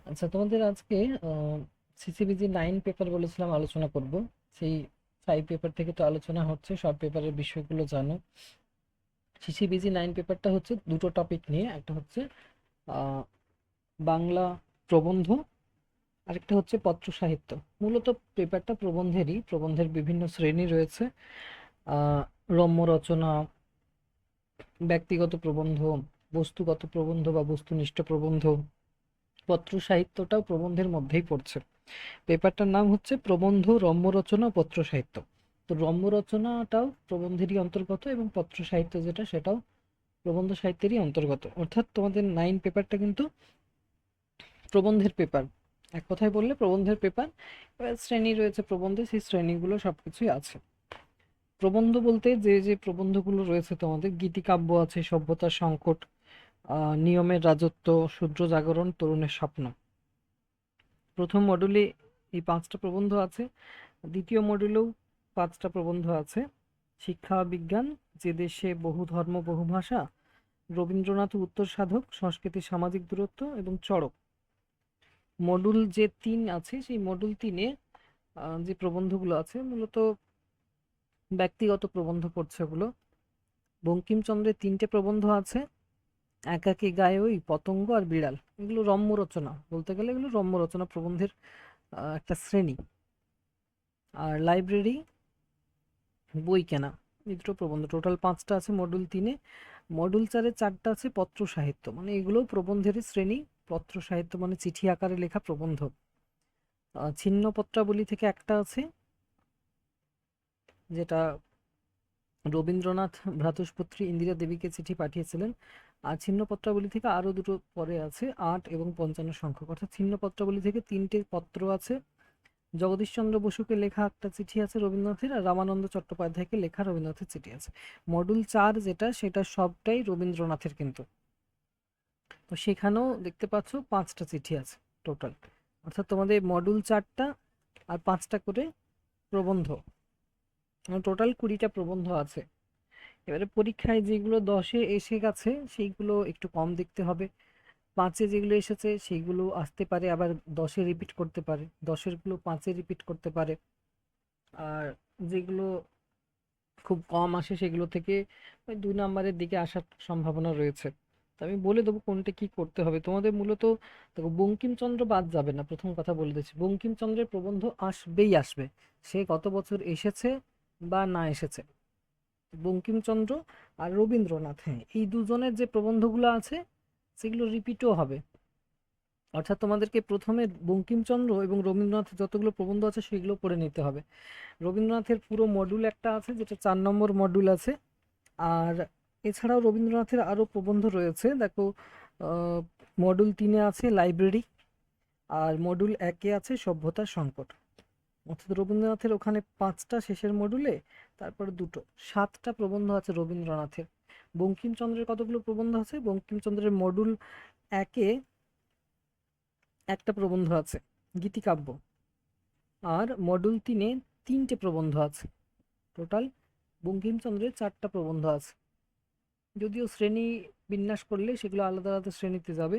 আচ্ছা, তোমাদের আজকে সিসিবিজি 9 পেপার বলেছিলাম আলোচনা করব। সেই 5 পেপার থেকে তো আলোচনা হচ্ছে, সব পেপারের বিষয়গুলো জানো। সিসিবিজি 9 পেপারটা হচ্ছে দুটো টপিক নিয়ে, একটা হচ্ছে আহ, বাংলা প্রবন্ধ, আরেকটা হচ্ছে পত্র সাহিত্য। মূলত পেপারটা প্রবন্ধেরই, প্রবন্ধের বিভিন্ন শ্রেণী রয়েছে। আহ, রম্য রচনা, ব্যক্তিগত প্রবন্ধ, বস্তুগত প্রবন্ধ বা বস্তুনিষ্ঠ প্রবন্ধ। পত্র সাহিত্যটাও প্রবন্ধের মধ্যেই পড়ছে। পেপারটার নাম হচ্ছে প্রবন্ধ, রম্য রচনা, পত্র সাহিত্য। তো রম্য রচনাটাও প্রবন্ধেরই অন্তর্গত এবং পত্র সাহিত্য যেটা সেটাও প্রবন্ধ সাহিত্যেরই অন্তর্গত। অর্থাৎ তোমাদের 9 পেপারটা কিন্তু প্রবন্ধের পেপার। এক কথায় বললে প্রবন্ধের পেপার। এবার শ্রেণী রয়েছে প্রবন্ধে, সেই শ্রেণীগুলো সবকিছুই আছে। প্রবন্ধ বলতে যে যে প্রবন্ধগুলো রয়েছে, তোমাদের গীতিকাব্য আছে, সভ্যতার সংকট, নিয়মের রাজত্ব, শূদ্র জাগরণ, তরুণের স্বপ্ন। প্রথম মডুলে এই 5টা প্রবন্ধ আছে। দ্বিতীয় মডিউলেও 5টা প্রবন্ধ আছে। শিক্ষা বিজ্ঞান, যে দেশে বহু ধর্ম বহু ভাষা, রবীন্দ্রনাথ উত্তর সাধক, সংস্কৃতি সামাজিক দূরত্ব এবং চড়ক। মডুল যে 3 আছে, সেই মডুল 3-এ যে প্রবন্ধগুলো আছে মূলত ব্যক্তিগত প্রবন্ধ পড়ছে ওগুলো। বঙ্কিমচন্দ্রের 3টে প্রবন্ধ আছে, একাকী গায়ে ওই, পতঙ্গ আর বিড়াল। এগুলো রম্য রচনা, বলতে গেলে এগুলো রম্য রচনা প্রবন্ধের একটা শ্রেণী। আর লাইব্রেরি, বই কেনা, এই দুটো প্রবন্ধ, টোটাল 5টা আছে মডিউল 3-এ। মডিউল 4-এ 4টা আছে পত্র সাহিত্য, মানে এগুলোও প্রবন্ধেরই শ্রেণী। পত্র সাহিত্য মানে চিঠি আকারে লেখা প্রবন্ধ। ছিন্ন পত্রাবলী থেকে একটা আছে, যেটা রবীন্দ্রনাথ ভ্রাতুষ্পুত্রী ইন্দিরা দেবীকে চিঠি পাঠিয়েছিলেন। আর ছিন্ন পত্রাবলী থেকে আরো দুটো পরে আছে, 8 এবং 55 সংখ্যক। অর্থাৎ ছিন্ন পত্রাবলী থেকে 3টে পত্র আছে। জগদীশচন্দ্র বসুকে লেখা একটা চিঠি আছে রবীন্দ্রনাথের, আর রামানন্দ চট্টোপাধ্যায়কে লেখা রবীন্দ্রনাথের চিঠি আছে। মডুল 4 যেটা, সেটা সবটাই রবীন্দ্রনাথের কিন্তু। তো সেখানেও দেখতে পাচ্ছ 5টা চিঠি আছে টোটাল। অর্থাৎ তোমাদের মডুল 4টা আর 5টা করে প্রবন্ধ, টোটাল 20টা প্রবন্ধ আছে। এবারে পরীক্ষায় যেগুলো 10-এ এসে গেছে সেইগুলো একটু কম দেখতে হবে। 5-এ যেগুলো এসেছে সেইগুলো আসতে পারে, আবার 10-এ রিপিট করতে পারে, 10-এর গুলো 5-এ রিপিট করতে পারে। আর যেগুলো খুব কম আসে সেগুলো থেকে ওই 2 নাম্বারের দিকে আসার সম্ভাবনা রয়েছে। তো আমি বলে দেবো কোনটা কি করতে হবে তোমাদের। মূলত দেখো, বঙ্কিমচন্দ্র বাদ যাবে না, প্রথম কথা বলে দিচ্ছি। বঙ্কিমচন্দ্রের প্রবন্ধ আসবেই আসবে, সে গত বছর এসেছে বা না এসেছে। বঙ্কিমচন্দ্র আর রবীন্দ্রনাথ, হ্যাঁ, এই দুজনের যে প্রবন্ধগুলো আছে সেগুলো রিপিটও হবে। অর্থাৎ তোমাদেরকে প্রথমে বঙ্কিমচন্দ্র এবং রবীন্দ্রনাথের যতগুলো প্রবন্ধ আছে সেগুলো পড়ে নিতে হবে। রবীন্দ্রনাথের পুরো মডিউল একটা আছে, যেটা 4 নম্বর মডিউল আছে। আর এছাড়াও রবীন্দ্রনাথের আরো প্রবন্ধ রয়েছে, দেখো। মডিউল 3-এ আছে লাইব্রেরি, আর মডিউল 1-এ আছে সভ্যতার সংকট। অর্থাৎ রবীন্দ্রনাথের ওখানে 5টা শেষের মডিউলে, তারপরে দুটো, 7টা প্রবন্ধ আছে রবীন্দ্রনাথের। বঙ্কিমচন্দ্রের কতগুলো প্রবন্ধ আছে? বঙ্কিমচন্দ্রের মডিউল 1-এ একটা প্রবন্ধ আছে, গীতিকাব্য। আর মডিউল 3-এ 3টে প্রবন্ধ আছে। টোটাল বঙ্কিমচন্দ্রের 4টা প্রবন্ধ আছে। যদিও শ্রেণী বিন্যাস করলে সেগুলো আলাদা আলাদা শ্রেণীতে যাবে।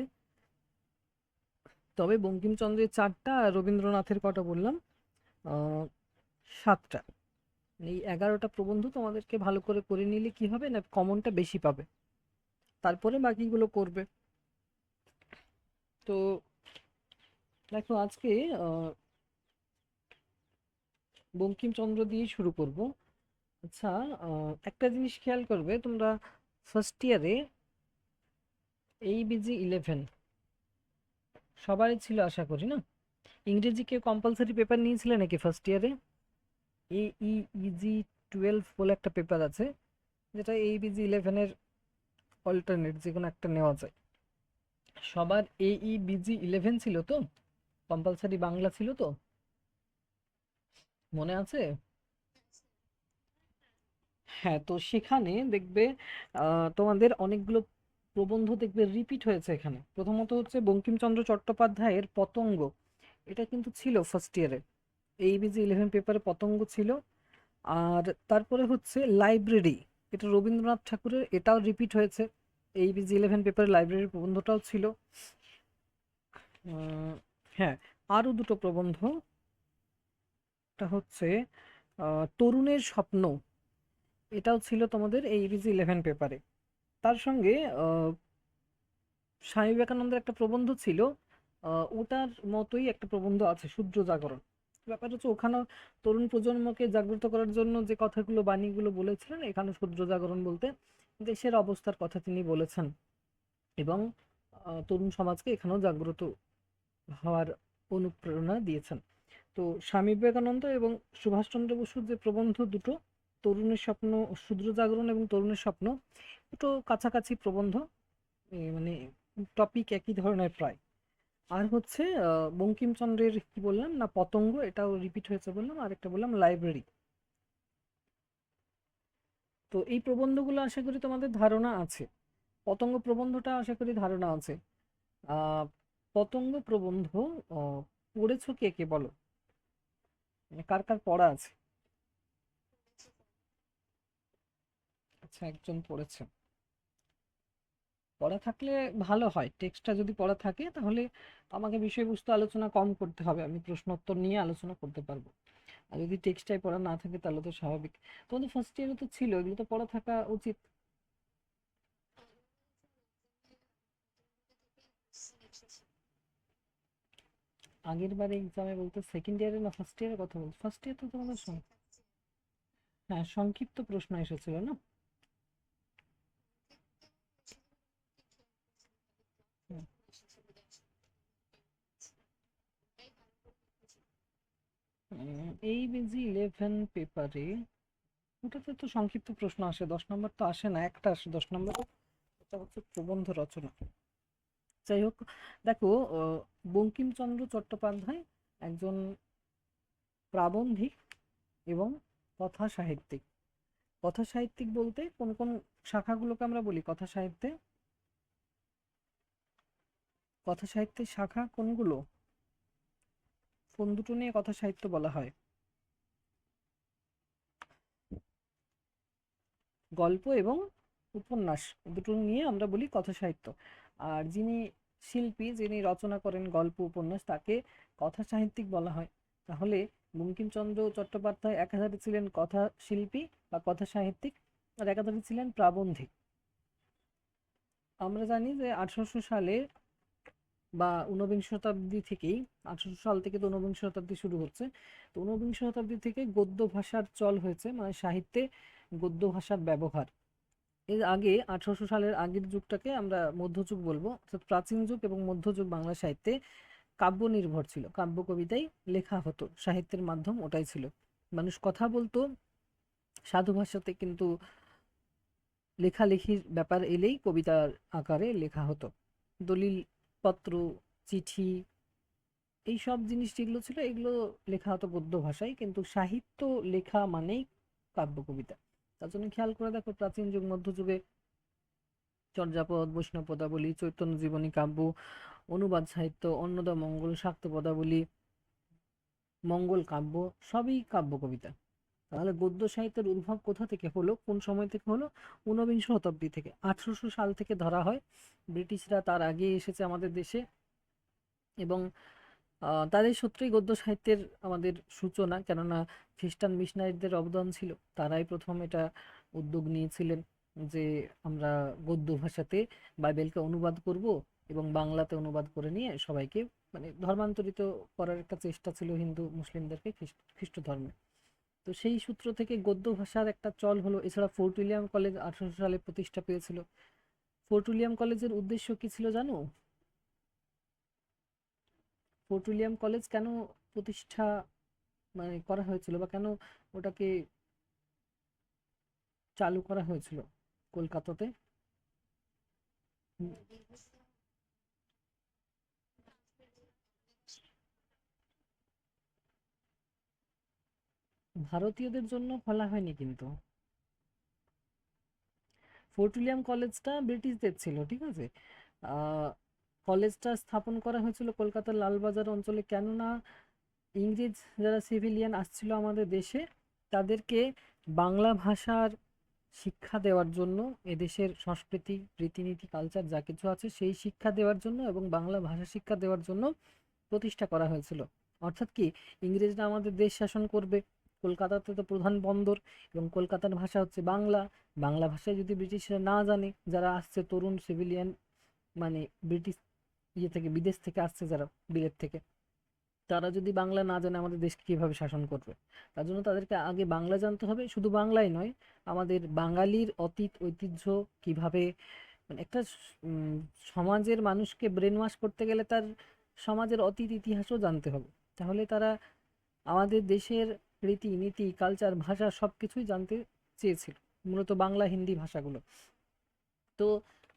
তবে বঙ্কিমচন্দ্রের 4টা আর রবীন্দ্রনাথের কটা বললাম, 7টা। এই 11টা প্রবন্ধ তোমাদেরকে ভালো করে করে নিলে কি হবে না, কমনটা বেশি পাবে, তারপরে বাকিগুলো করবে। তো দেখো, আজকে আহ, বঙ্কিমচন্দ্র দিয়ে শুরু করব। আচ্ছা, একটা জিনিস খেয়াল করবে তোমরা, ফার্স্ট ইয়ারে ABG 11 সবারই ছিল আশা করি, না? ইংরেজি কেউ কম্পালসারি পেপার নিয়েছিলে নাকি ফার্স্ট ইয়ারে? AEEG 12 বলে একটা পেপার আছে, যেটা ABG 11-এর অল্টারনেট যে কোনো একটা নেওয়া যায়। সবার AEBG 11 ছিল তো? কম্পালসারি বাংলা ছিল তো? মনে আছে? হ্যাঁ, তো সেখানে দেখবে তোমাদের অনেকগুলো প্রবন্ধ দেখবে রিপিট হয়েছে এখানে। প্রথমত হচ্ছে বঙ্কিমচন্দ্র চট্টোপাধ্যায়ের পতঙ্গ, এটা কিন্তু ছিল ফার্স্ট ইয়ারে। AEBG 11 পেপারে পতঙ্গ ছিল। আর তারপরে হচ্ছে লাইব্রেরি, এটা রবীন্দ্রনাথ ঠাকুরের, এটাও রিপিট হয়েছে। AEBG 11 পেপারে লাইব্রেরির প্রবন্ধটাও ছিল। উম, হ্যাঁ, আরো দুটো প্রবন্ধ। একটা হচ্ছে তরুণের স্বপ্ন, এটাও ছিল তোমাদের এই ইংরেজি 11 পেপারে। তার সঙ্গে স্বামী বিবেকানন্দের একটা প্রবন্ধ ছিল, ওটার মতোই একটা প্রবন্ধ আছে, শূদ্র জাগরণ। ব্যাপার হচ্ছে ওখানেও তরুণ প্রজন্মকে জাগ্রত করার জন্য যে কথাগুলো বাণীগুলো বলেছিলেন, এখানে শূদ্র জাগরণ বলতে দেশের অবস্থার কথা তিনি বলেছেন, এবং তরুণ সমাজকে এখানেও জাগ্রত হওয়ার অনুপ্রেরণা দিয়েছেন। তো স্বামী বিবেকানন্দ এবং সুভাষচন্দ্র বসুর যে প্রবন্ধ দুটো, তরুণের স্বপ্ন, শূদ্র জাগরণ এবং তরুণের স্বপ্ন, দুটো কাছাকাছি প্রবন্ধ, মানে টপিক একই ধরনের প্রায়। আর হচ্ছে বঙ্কিমচন্দ্রের কি বললাম না, পতঙ্গ, এটাও রিপিট হয়েছে বললাম, আর একটা বললাম লাইব্রেরি। তো এই প্রবন্ধগুলো আশা করি তোমাদের ধারণা আছে। পতঙ্গ প্রবন্ধটা আশা করি ধারণা আছে। আহ পতঙ্গ প্রবন্ধ পড়েছো কে কে বলো, মানে কার কার পড়া আছে? আচ্ছা, একজন পড়েছে। পড়া থাকলে ভালো হয়, টেক্সটটা যদি পড়া থাকে তাহলে আমাকে বিষয়বস্তু আলোচনা কম করতে হবে, আমি প্রশ্ন উত্তর নিয়ে আলোচনা করতে পারবো। আর যদি টেক্সটাই পড়া না থাকে তাহলে তো স্বাভাবিক। তোমাদের ফার্স্ট ইয়ারে তো ছিল, এগুলো তো পড়া থাকা উচিত। আগের বারে এক্সামে বলতে সেকেন্ড ইয়ারে না ফার্স্ট ইয়ারের কথা বলছো? ফার্স্ট ইয়ার তো তোমাদের হ্যাঁ, সংক্ষিপ্ত প্রশ্ন এসেছিল না? হুম। এই বিজি 11 পেপারে ওটাতে তো সংক্ষিপ্ত প্রশ্ন আসে, 10 নম্বর তো আসে না, একটা আসে 10 নম্বর। এটা হচ্ছে প্রবন্ধ রচনা। যাই হোক, দেখো, বঙ্কিমচন্দ্র চট্টোপাধ্যায় একজন প্রাবন্ধিক এবং কথা সাহিত্যিক। কথা সাহিত্যিক বলতে কোন কোন শাখাগুলোকে আমরা বলি কথা সাহিত্যে? কথা সাহিত্যের শাখা কোনগুলো, কোন দুটো নিয়ে কথা সাহিত্য বলা হয়? গল্প এবং উপন্যাস, দুটো নিয়ে আমরা বলি কথা সাহিত্য। আর যিনি শিল্পী, যিনি রচনা করেন গল্প উপন্যাস, তাকে কথা সাহিত্যিক বলা হয়। তাহলে বঙ্কিমচন্দ্র চট্টোপাধ্যায় একাধারে ছিলেন কথা শিল্পী বা কথা সাহিত্যিক, আর একাধারে ছিলেন প্রাবন্ধিক। আমরা জানি যে 1800 সালে বা ঊনবিংশ শতাব্দী থেকেই, 1800 সাল থেকে তো ঊনবিংশ শতাব্দী শুরু হচ্ছে, তো ঊনবিংশ শতাব্দী থেকে গদ্য ভাষার চল হয়েছে, মানে সাহিত্যে গদ্য ভাষার ব্যবহার। এর আগে 1800 সালের আগের যুগটাকে আমরা মধ্যযুগ বলবো, অর্থাৎ প্রাচীন যুগ এবং মধ্যযুগ বাংলা সাহিত্যে কাব্য নির্ভর ছিল, কাব্য কবিতাই লেখা হতো, সাহিত্যের মাধ্যম ওটাই ছিল। মানুষ কথা বলতো সাধু ভাষাতে, কিন্তু লেখালেখির ব্যাপার এলেই কবিতার আকারে লেখা হতো। দলিল পত্র, চিঠি, এই সব জিনিস যেগুলো ছিল এগুলো লেখা হতো গদ্য ভাষায়, কিন্তু সাহিত্য লেখা মানেই কাব্য কবিতা। তার জন্য খেয়াল করে দেখো, প্রাচীন যুগ মধ্যযুগে চর্যাপদ, বৈষ্ণব পদাবলী, চৈতন্য জীবনী কাব্য, অনুবাদ সাহিত্য, অন্নদা মঙ্গল, শাক্ত পদাবলী, মঙ্গল কাব্য, সবই কাব্য কবিতা। তাহলে গদ্য সাহিত্যের উদ্ভব কোথা থেকে হলো, কোন সময় থেকে হলো? ঊনবিংশ শতাব্দী থেকে, 1800 সাল থেকে ধরা হয়। ব্রিটিশরা তার আগে এসেছে আমাদের দেশে, এবং তাদের সূত্রেই গদ্য সাহিত্যের আমাদের সূচনা, কেননা খ্রিস্টান মিশনারিদের অবদান ছিল। তারাই প্রথম এটা উদ্যোগ নিয়েছিলেন যে আমরা গদ্য ভাষাতে বাইবেলকে অনুবাদ করব, এবং বাংলাতে অনুবাদ করে নিয়ে সবাইকে, মানে ধর্মান্তরিত করার একটা চেষ্টা ছিল হিন্দু মুসলিমদেরকে খ্রিস্ট ধর্মে। তো সেই সূত্র থেকে গদ্য ভাষার একটা চল হলো। এছাড়া ফোর্ট উইলিয়াম কলেজ 1800 সালে প্রতিষ্ঠা পেয়েছিল। ফোর্ট উইলিয়াম কলেজের উদ্দেশ্য কি ছিল জানো? ফোর্ট উইলিয়াম কলেজ কেন প্রতিষ্ঠা, মানে করা হয়েছিল, বা কেন ওটাকে চালু করা হয়েছিল কলকাতাতে? হুম, ভারতীয়দের জন্য খোলা হয়নি কিন্তু। ফোর্ট উইলিয়াম কলেজটা ব্রিটিশদের ছিল, ঠিক আছে। আহ, কলেজটা স্থাপন করা হয়েছিল কলকাতার লালবাজার অঞ্চলে, কেননা ইংরেজ যারা সিভিলিয়ান আসছিল আমাদের দেশে, তাদেরকে বাংলা ভাষার শিক্ষা দেওয়ার জন্য, এদেশের সংস্কৃতি, রীতিনীতি, কালচার যা কিছু আছে সেই শিক্ষা দেওয়ার জন্য এবং বাংলা ভাষা শিক্ষা দেওয়ার জন্য প্রতিষ্ঠা করা হয়েছিল। অর্থাৎ কি, ইংরেজরা আমাদের দেশ শাসন করবে, কলকাতাতে তো প্রধান বন্দর, এবং কলকাতার ভাষা হচ্ছে বাংলা। বাংলা ভাষায় যদি ব্রিটিশরা না জানে, যারা আসছে তরুণ সিভিলিয়ান, মানে ব্রিটিশ থেকে, বিদেশ থেকে আসছে যারা, বিলেত থেকে, তারা যদি বাংলা না জানে আমাদের দেশকে কিভাবে শাসন করবে? তার জন্য তাদেরকে আগে বাংলা জানতে হবে। শুধু বাংলাই নয়, আমাদের বাঙালির অতীত ঐতিহ্য কিভাবে, মানে একটা সমাজের মানুষকে ব্রেন ওয়াশ করতে গেলে তার সমাজের অতীত ইতিহাসও জানতে হবে। তাহলে তারা আমাদের দেশের রীতি নীতি, কালচার, ভাষা সব কিছুই জানতে চেয়েছিল, মূলত বাংলা হিন্দি ভাষাগুলো। তো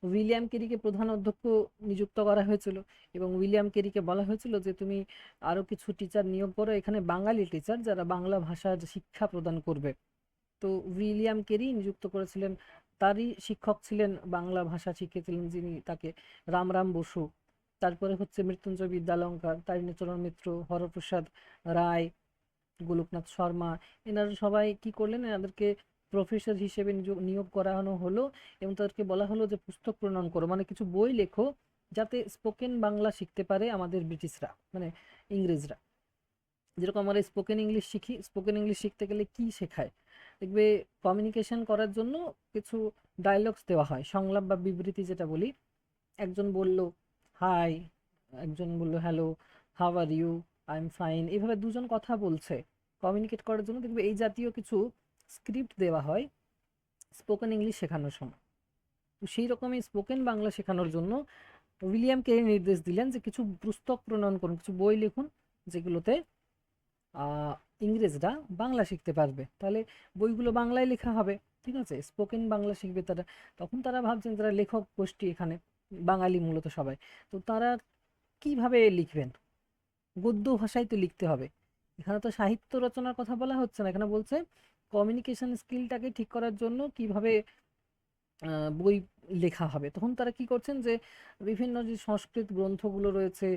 উইলিয়াম কেরিকে প্রধান অধ্যক্ষ নিযুক্ত করা হয়েছিল, এবং উইলিয়াম কেরিকে বলা হয়েছিল যে তুমি আরো কিছু টিচার নিয়োগ করো এখানে, বাঙালি টিচার যারা বাংলা ভাষার শিক্ষা প্রদান করবে। তো উইলিয়াম কেরি নিযুক্ত করেছিলেন। তারই শিক্ষক ছিলেন, বাংলা ভাষা শিখিয়েছিলেন যিনি, তাকে রামরাম বসু। তারপরে হচ্ছে মৃত্যুঞ্জয় বিদ্যালঙ্কার, তারিণীচরণ মিত্র, হরপ্রসাদ রায়, গোলকনাথ শর্মা। এনারা সবাই কি করলেন, এনাদেরকে প্রফেসর হিসেবে নিয়োগ করানো হলো, এবং তাদেরকে বলা হলো যে পুস্তক প্রণয়ন করো, মানে কিছু বই লেখো, যাতে স্পোকেন বাংলা শিখতে পারে আমাদের ব্রিটিশরা, মানে ইংরেজরা। যেরকম আমরা স্পোকেন ইংলিশ শিখি, স্পোকেন ইংলিশ শিখতে গেলে কি শেখায়, দেখবে কমিউনিকেশন করার জন্য কিছু ডায়লগস দেওয়া হয়, সংলাপ বা বিবৃতি যেটা বলি। একজন বলল হাই, একজন বলল hello, how are you, I am fine, এইভাবে দুজন কথা বলছে কমিউনিকেট করার জন্য, দেখবে এই জাতীয় কিছু স্ক্রিপ্ট দেওয়া হয় স্পোকেন ইংলিশ শেখানোর সময়। তো সেই রকমই স্পোকেন বাংলা শেখানোর জন্য উইলিয়াম কেরি নির্দেশ দিলেন যে কিছু পুস্তক প্রণয়ন করুন, কিছু বই লিখুন, যেগুলোতে আহ, ইংরেজরা বাংলা শিখতে পারবে। তাহলে বইগুলো বাংলায় লেখা হবে, ঠিক আছে, স্পোকেন বাংলা শিখবে তারা। তখন তারা ভাবছেন, যারা লেখক গোষ্ঠী এখানে, বাঙালি মূলত সবাই, তো তারা কিভাবে লিখবেন, গদ্য ভাষায় তো লিখতে হবে। এখানে তো সাহিত্য রচনার কথা বলা হচ্ছে না, এখানে বলছে কমিউনিকেশন স্কিলটাকে ঠিক করার জন্য কিভাবে বই লেখা হবে। তখন তারা কি করছেন, যে বিভিন্ন যে সংস্কৃত গ্রন্থগুলো রয়েছে,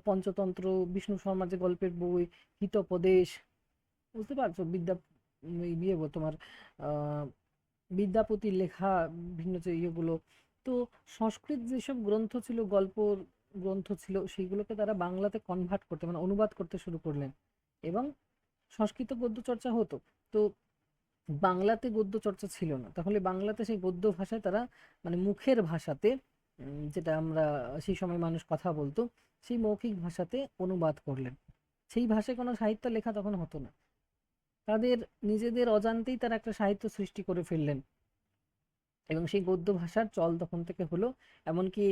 পঞ্চতন্ত্র, বিষ্ণু শর্মার যে গল্পের বই, হিতোপদেশ, বুঝতে পারছো, ইয়ে তোমার আহ বিদ্যাপতির লেখা বিভিন্ন যে ইয়েগুলো, তো সংস্কৃত যেসব গ্রন্থ ছিল, গল্প গ্রন্থ ছিল, সেইগুলোকে তারা বাংলাতে কনভার্ট করতে, মানে অনুবাদ করতে শুরু করলেন, এবং সংস্কৃত গদ্য চর্চা হতো। তো বাংলাতে গদ্য চর্চা ছিল না, তাহলে বাংলাতে সেই গদ্য ভাষায় তারা, মানে মুখের ভাষাতে, যেটা আমরা সেই সময় মানুষ কথা বলতো, সেই মৌখিক ভাষাতে অনুবাদ করলেন। সেই ভাষায় কোনো সাহিত্য লেখা তখন হতো না, তাদের নিজেদের অজান্তেই তারা একটা সাহিত্য সৃষ্টি করে ফেললেন, এবং সেই গদ্য ভাষার চল তখন থেকে হলো। এমনকি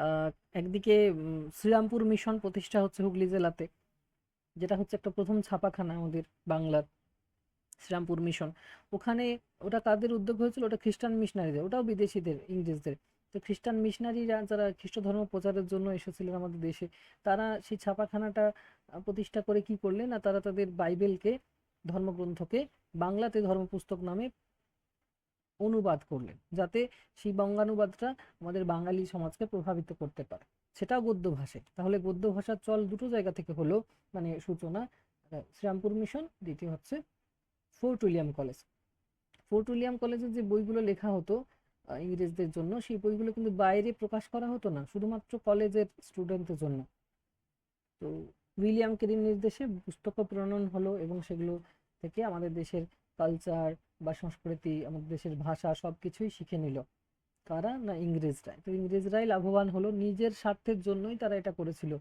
আহ, একদিকে শ্রীরামপুর মিশন প্রতিষ্ঠা হচ্ছে হুগলি জেলাতে, যেটা হচ্ছে একটা প্রথম ছাপাখানা আমাদের বাংলার, শ্রীরামপুর মিশন। ওখানে, ওটা কাদের উদ্যোগ হয়েছিল, ওটা খ্রিস্টান মিশনারিদের, ওটাও বিদেশিদের, ইংরেজদের। তো খ্রিস্টান মিশনারিরা যারা খ্রিস্ট ধর্ম প্রচারের জন্য এসেছিলেন আমাদের দেশে, তারা সেই ছাপাখানাটা প্রতিষ্ঠা করে কি করলেন না, তারা তাদের বাইবেলকে, ধর্মগ্রন্থকে বাংলাতে ধর্মপুস্তক নামে অনুবাদ করলেন, যাতে সেই বঙ্গানুবাদটা আমাদের বাঙালি সমাজকে প্রভাবিত করতে পারে, সেটাও গদ্য ভাষায়। তাহলে গদ্য ভাষার চল দুটো জায়গা থেকে হলো, মানে সূচনা, শ্রীরামপুর মিশন, দ্বিতীয় হচ্ছে fort William college. Fort William কলেজে যে বইগুলো লেখা হতো ইংরেজদের জন্য, সেই বইগুলো কিন্তু বাইরে প্রকাশ করা হতো না, শুধুমাত্র কলেজের স্টুডেন্টদের জন্য। তো উইলিয়াম কেরির নির্দেশে পুস্তক প্রণয়ন হলো, এবং সেগুলো থেকে আমাদের দেশের কালচার বা সংস্কৃতি, আমাদের দেশের ভাষা সবকিছুই শিখে নিল। কারা না, ইংরেজরাই। তো ইংরেজরাই লাভবান হলো, নিজের স্বার্থের জন্যই তারা এটা করেছিল।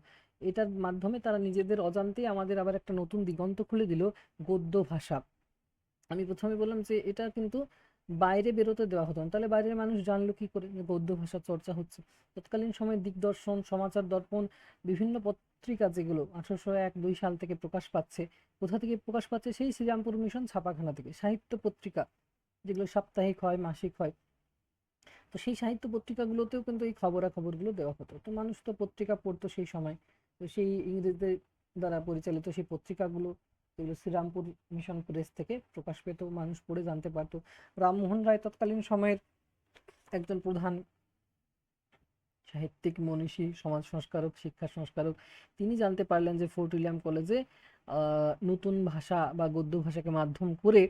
এটার মাধ্যমে তারা নিজেদের অজান্তেই আমাদের আবার একটা নতুন দিগন্ত খুলে দিল, গদ্য ভাষা। আমি প্রথমে বললাম যে এটা কিন্তু বাইরে বেরোতে দেওয়া হতো না, তাহলে বাইরের মানুষ জানলো কি করে যে গদ্য ভাষার চর্চা হচ্ছে। তৎকালীন সময়ে দিগদর্শন, সমাচার দর্পণ, বিভিন্ন পত্রিকা যেগুলো 1801-2 সাল থেকে প্রকাশ পাচ্ছে, কোথা থেকে প্রকাশ পাচ্ছে, সেই শ্রীরামপুর মিশন ছাপাখানা থেকে। সাহিত্য পত্রিকা যেগুলো সাপ্তাহিক হয়, মাসিক হয়, তো সেই সাহিত্য পত্রিকাগুলোতেও কিন্তু এই খবরাখবরগুলো দেওয়া হতো। তো মানুষ তো পত্রিকা পড়তো সেই সময়, তো সেই ইংরেজদের দ্বারা পরিচালিত সেই পত্রিকাগুলো, এগুলো শ্রীরামপুর মিশন প্রেস থেকে প্রকাশ পেত, মানুষ পড়ে জানতে পারতো। রামমোহন রায় তৎকালীন সময়ের একজন প্রধান সাহিত্যিক, মনীষী, সমাজ সংস্কারক, শিক্ষা সংস্কারক, তিনি জানতে পারলেন যে ফোর্ট উইলিয়াম কলেজে নতুন ভাষা বা গদ্য ভাষাকে মাধ্যম করে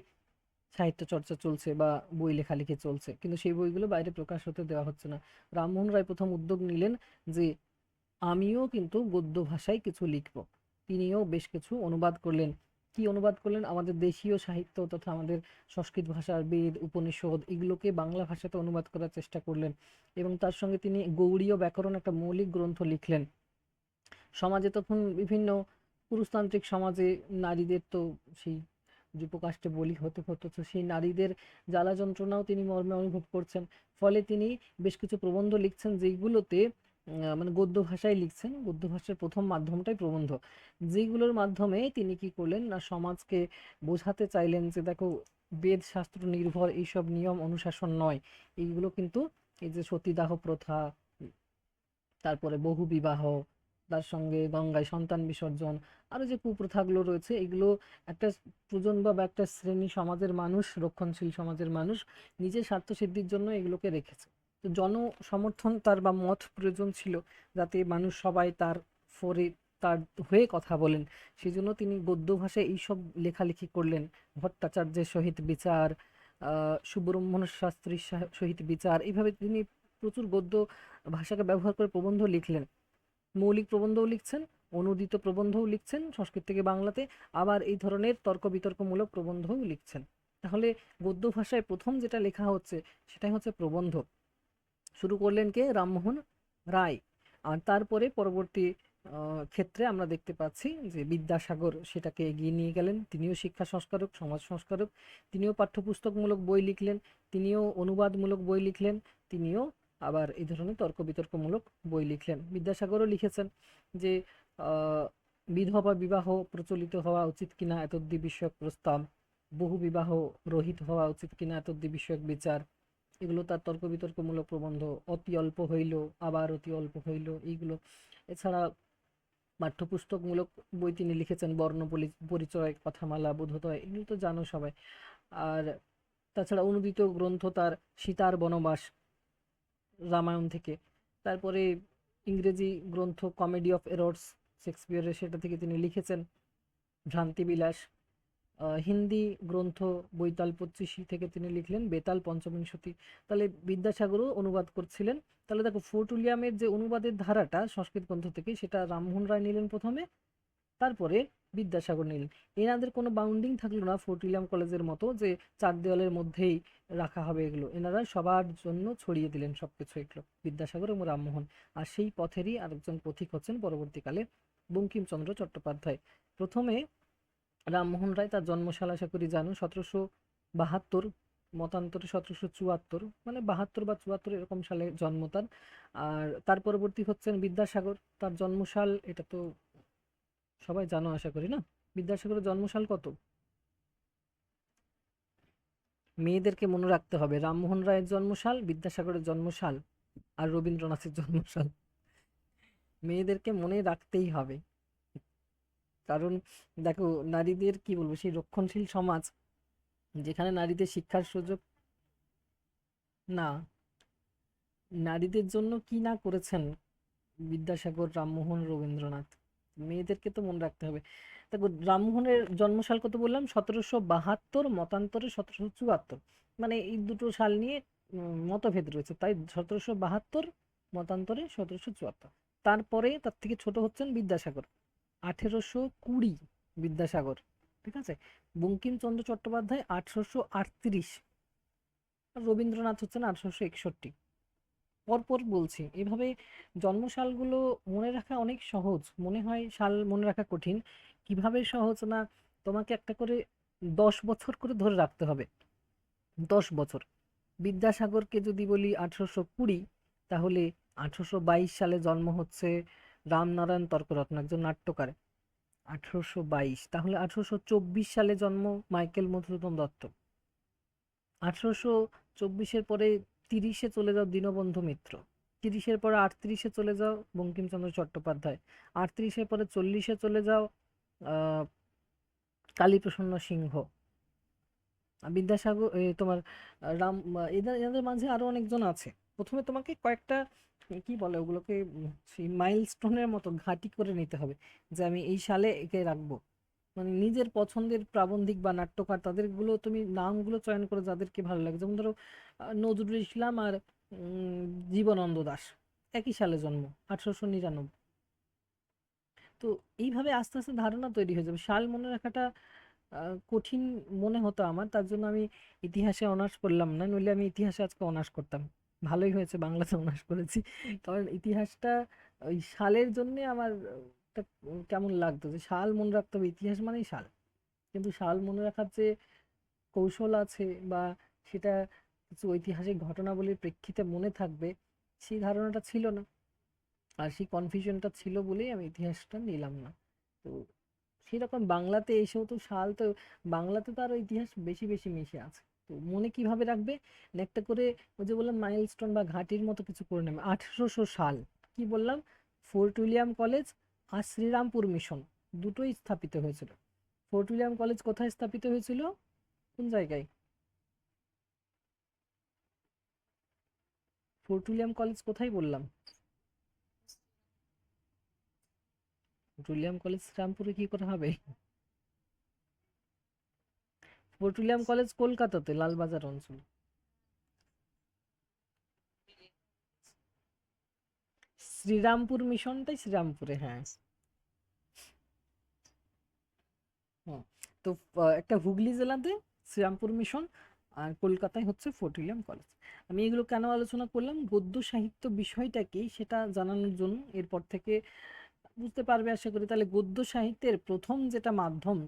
সাহিত্য চর্চা চলছে বা বই লেখালেখি চলছে, কিন্তু সেই বইগুলো বাইরে প্রকাশ হতে দেওয়া হচ্ছে না। রামমোহন রায় প্রথম উদ্যোগ নিলেন যে আমিও কিন্তু গদ্য ভাষায় কিছু লিখব। তিনিও বেশ কিছু অনুবাদ করলেন। কি অনুবাদ করলেন? আমাদের দেশীয় সাহিত্য তথা আমাদের সংস্কৃত ভাষার বেদ উপনিষদ এগুলোকে বাংলা ভাষাতে অনুবাদ করার চেষ্টা করলেন, এবং তার সঙ্গে তিনি গৌড়ীয় ব্যাকরণ একটা মৌলিক গ্রন্থ লিখলেন। সমাজে তখন বিভিন্ন পুরুষতান্ত্রিক সমাজে নারীদের তো সেই যূপকাষ্ঠে বলি হতে হতো, তো সেই নারীদের জ্বালা যন্ত্রণাও তিনি মর্মে অনুভব করছেন। ফলে তিনি বেশ কিছু প্রবন্ধ লিখছেন, যেইগুলোতে মানে গদ্য ভাষায় লিখছেন। গদ্য ভাষার প্রথম মাধ্যমটাই প্রবন্ধ, যেগুলোর মাধ্যমে তিনি কি করলেন না সমাজকে বোঝাতে চাইলেন যে দেখো, বেদ শাস্ত্র নির্ভর এইসব নিয়ম অনুশাসন নয়, এইগুলো কিন্তু এই যে সতীদাহ প্রথা, তারপরে বহু বিবাহ, তার সঙ্গে গঙ্গায় সন্তান বিসর্জন, আরো যে কুপ্রথাগুলো রয়েছে এগুলো একটা প্রজন্ম বা একটা শ্রেণী সমাজের মানুষ, রক্ষণশীল সমাজের মানুষ নিজের স্বার্থ সিদ্ধির জন্য এগুলোকে রেখেছে। তো জন সমর্থন তার বা মত প্রয়োজন ছিল, যাতে মানুষ সবাই তার ফরে তার হয়ে কথা বলেন। সেই জন্য তিনি গদ্য ভাষায় এইসব লেখালেখি করলেন। ভট্টাচার্যের সহিত বিচার, সুব্রহ্মণ্য শাস্ত্রীর সহিত বিচার, এইভাবে তিনি প্রচুর গদ্য ভাষাকে ব্যবহার করে প্রবন্ধ লিখলেন। মৌলিক প্রবন্ধও লিখছেন, অনূদিত প্রবন্ধও লিখছেন সংস্কৃত থেকে বাংলাতে, আবার এই ধরনের তর্ক বিতর্কমূলক প্রবন্ধও লিখছেন। তাহলে গদ্য ভাষায় প্রথম যেটা লেখা হচ্ছে সেটাই হচ্ছে প্রবন্ধ। শুরু করলেন কে? রামমোহন রায়। আর তারপরে পরবর্তী ক্ষেত্রে আমরা দেখতে পাচ্ছি যে বিদ্যাসাগর সেটাকে এগিয়ে নিয়ে গেলেন। তিনিও শিক্ষা সংস্কারক, সমাজ সংস্কারক, তিনিও পাঠ্যপুস্তকমূলক বই লিখলেন, তিনিও অনুবাদমূলক বই লিখলেন, তিনিও আবার এই ধরনের তর্ক বিতর্কমূলক বই লিখলেন। বিদ্যাসাগরও লিখেছেন যে আহ, বিধবা বিবাহ প্রচলিত হওয়া উচিত কিনা এতদ্দি বিষয়ক প্রস্তাব, বহু বিবাহ রহিত হওয়া উচিত কিনা এতদ্দি বিষয়ক বিচার, এগুলো তার তর্ক বিতর্কমূলক প্রবন্ধ। অতি অল্প হইল, আবার অতি অল্প হইল, এইগুলো। এছাড়া পাঠ্যপুস্তকমূলক বই তিনি লিখেছেন, বর্ণ পরিচয়, কথামালা, বোধোদয়, এগুলো তো জানো সবাই। আর তাছাড়া অনুদিত গ্রন্থ তার সীতার বনবাস, রামায়ণ থেকে। তারপরে ইংরেজি গ্রন্থ কমেডি অফ এরর্স, শেক্সপিয়ারের, সেটা থেকে তিনি লিখেছেন ভ্রান্তিবিলাস। হিন্দি গ্রন্থ বৈতাল 25 থেকে তিনি লিখলেন বেতাল পঞ্চবিংশতি। তাহলে বিদ্যাসাগরও অনুবাদ করছিলেন। তাহলে দেখো, ফোর্ট উইলিয়ামের যে অনুবাদের ধারাটা সংস্কৃত গ্রন্থ থেকে, সেটা রামমোহন রায় নিলেন প্রথমে, তারপরে বিদ্যাসাগর নিলেন। এনাদের কোনো বাউন্ডিং থাকলো না ফোর্ট উইলিয়াম কলেজের মতো যে চার দেওয়ালের মধ্যেই রাখা হবে এগুলো। এনারা সবার জন্য ছড়িয়ে দিলেন সবকিছু এগুলো, বিদ্যাসাগর এবং রামমোহন। আর সেই পথেরই আরেকজন পথিক হচ্ছেন পরবর্তীকালে বঙ্কিমচন্দ্র চট্টোপাধ্যায়। প্রথমে রামমোহন রায়, তার জন্মসাল আশা করি জানো, 1772, মতান্তরে 1774, মানে 72 বা 74 এরকম সালে জন্ম তার। আর তার পরবর্তী হচ্ছেন বিদ্যাসাগর, তার জন্মসাল এটা তো সবাই জানো আশা করি না? বিদ্যাসাগরের জন্মসাল কত? মেয়েদেরকে মনে রাখতে হবে, রামমোহন রায়ের জন্মসাল, বিদ্যাসাগরের জন্মসাল, আর রবীন্দ্রনাথের জন্মসাল। মেয়েদেরকে মনে রাখতেই হবে, কারণ দেখো, নারীদের কি বলবো, সেই রক্ষণশীল সমাজ যেখানে নারীদের শিক্ষার সুযোগ না, নারীদের জন্য কি না করেছেন বিদ্যাসাগর, রামমোহন, রবীন্দ্রনাথ। মেয়েদেরকে তো মনে রাখতে হবে। দেখো, রামমোহনের জন্মসাল কত বললাম? 1772, মতান্তরে 1774। মানে এই দুটো সাল নিয়ে মতভেদ রয়েছে, তাই 1772, মতান্তরে 1774। তারপরে তার থেকে ছোট হচ্ছেন বিদ্যাসাগর, 1820 বিদ্যাসাগর, ঠিক আছে। বঙ্কিমচন্দ্র চট্টোপাধ্যায় 1838, আর রবীন্দ্রনাথ হচ্ছেন 1861। পরপর বলছি, এভাবে জন্মসালগুলো মনে রাখা অনেক সহজ মনে হয়, সাল মনে রাখা কঠিন। কিভাবে সহজ না, তোমাকে একটা করে 10 বছর করে ধরে রাখতে হবে। 10 বছর। বিদ্যাসাগরকে যদি বলি 1820, তাহলে 1822 সালে জন্ম হচ্ছে রামনারায়ণ তর্করত্ন, একজন নাট্যকার। 1822, তাহলে 1824 সালে জন্ম মাইকেল মধুসূদন দত্ত। 1824-এর পরে 30-এ চলে যাও দীনবন্ধু মিত্র, 30-এর পরে 38-এ চলে যাও বঙ্কিমচন্দ্র চট্টোপাধ্যায়, 38-এর পরে 40-এ চলে যাও আহ কালীপ্রসন্ন সিংহ। বিদ্যাসাগর তোমার রাম, এদের এদের মাঝে আরো অনেকজন আছে। প্রথমে তোমাকে কয়েকটা কি বলে ওগুলোকে, সেই মাইলস্টোনের মতো ঘাঁটি করে নিতে হবে, যে আমি এই সালে একে রাখবো। মানে নিজের পছন্দের প্রাবন্ধিক বা নাট্যকার তাদেরগুলো তুমি নামগুলো চয়ন করো যাদেরকে ভালো লাগে, যেমন ধরো নজরুল ইসলাম আর উম, জীবনানন্দ দাশ একই সালে জন্ম, 1899। তো এইভাবে আস্তে আস্তে ধারণা তৈরি হয়ে যাবে। সাল মনে রাখাটা কঠিন মনে হতো আমার, তার জন্য আমি ইতিহাসে অনার্স করলাম না, নইলে আমি ইতিহাসে আজকে অনার্স করতাম। ভালোই হয়েছে বাংলাতে অনার্স করেছি, কারণ ইতিহাসটা ওই সালের জন্য আমার একটা কেমন লাগতো যে সাল মনে রাখতে হবে, ইতিহাস মানেই সাল। কিন্তু সাল মনে রাখার যে কৌশল আছে বা সেটা কিছু ঐতিহাসিক ঘটনাবলীর প্রেক্ষিতে মনে থাকবে, সেই ধারণাটা ছিল না। আর সেই কনফিউশনটা ছিল বলেই আমি ইতিহাসটা নিলাম না। তো সেরকম বাংলাতে এসেও তো সাল তো, বাংলাতে তো আরো ইতিহাস বেশি বেশি মিশে আছে। তো মনে কিভাবে রাখবে, না একটা করে ওই যে বললাম মাইলস্টোন বা ঘাঁটির মতো কিছু করে নেবে। 1800 সাল, কি বললাম, ফোর্ট উইলিয়াম কলেজ আর শ্রীরামপুর মিশন দুটোই স্থাপিত হয়েছিল। ফোর্ট উইলিয়াম কলেজ কোথায় স্থাপিত হয়েছিল, কোন জায়গায়? ফোর্ট উইলিয়াম কলেজ কোথায় বললাম? ফোর্ট উইলিয়াম কলেজ শ্রীরামপুরে কি করে হবে? ফোর্ট উইলিয়াম কলেজ কলকাতাতে, লালবাজার অঞ্চল। শ্রীরামপুর মিশনটাই শ্রীরামপুরে, হ্যাঁ। হুম। তো একটা হুগলি জেলাতে শ্রীরামপুর মিশন, আর কলকাতায় হচ্ছে ফোর্ট উইলিয়াম কলেজ। আমি এগুলো কেন আলোচনা করলাম, গদ্য সাহিত্য বিষয়টা কি সেটা জানানোর জন্য। এরপর থেকে বুঝতে পারবে আশা করি। তাহলে গদ্য সাহিত্যের প্রথম যেটা মাধ্যম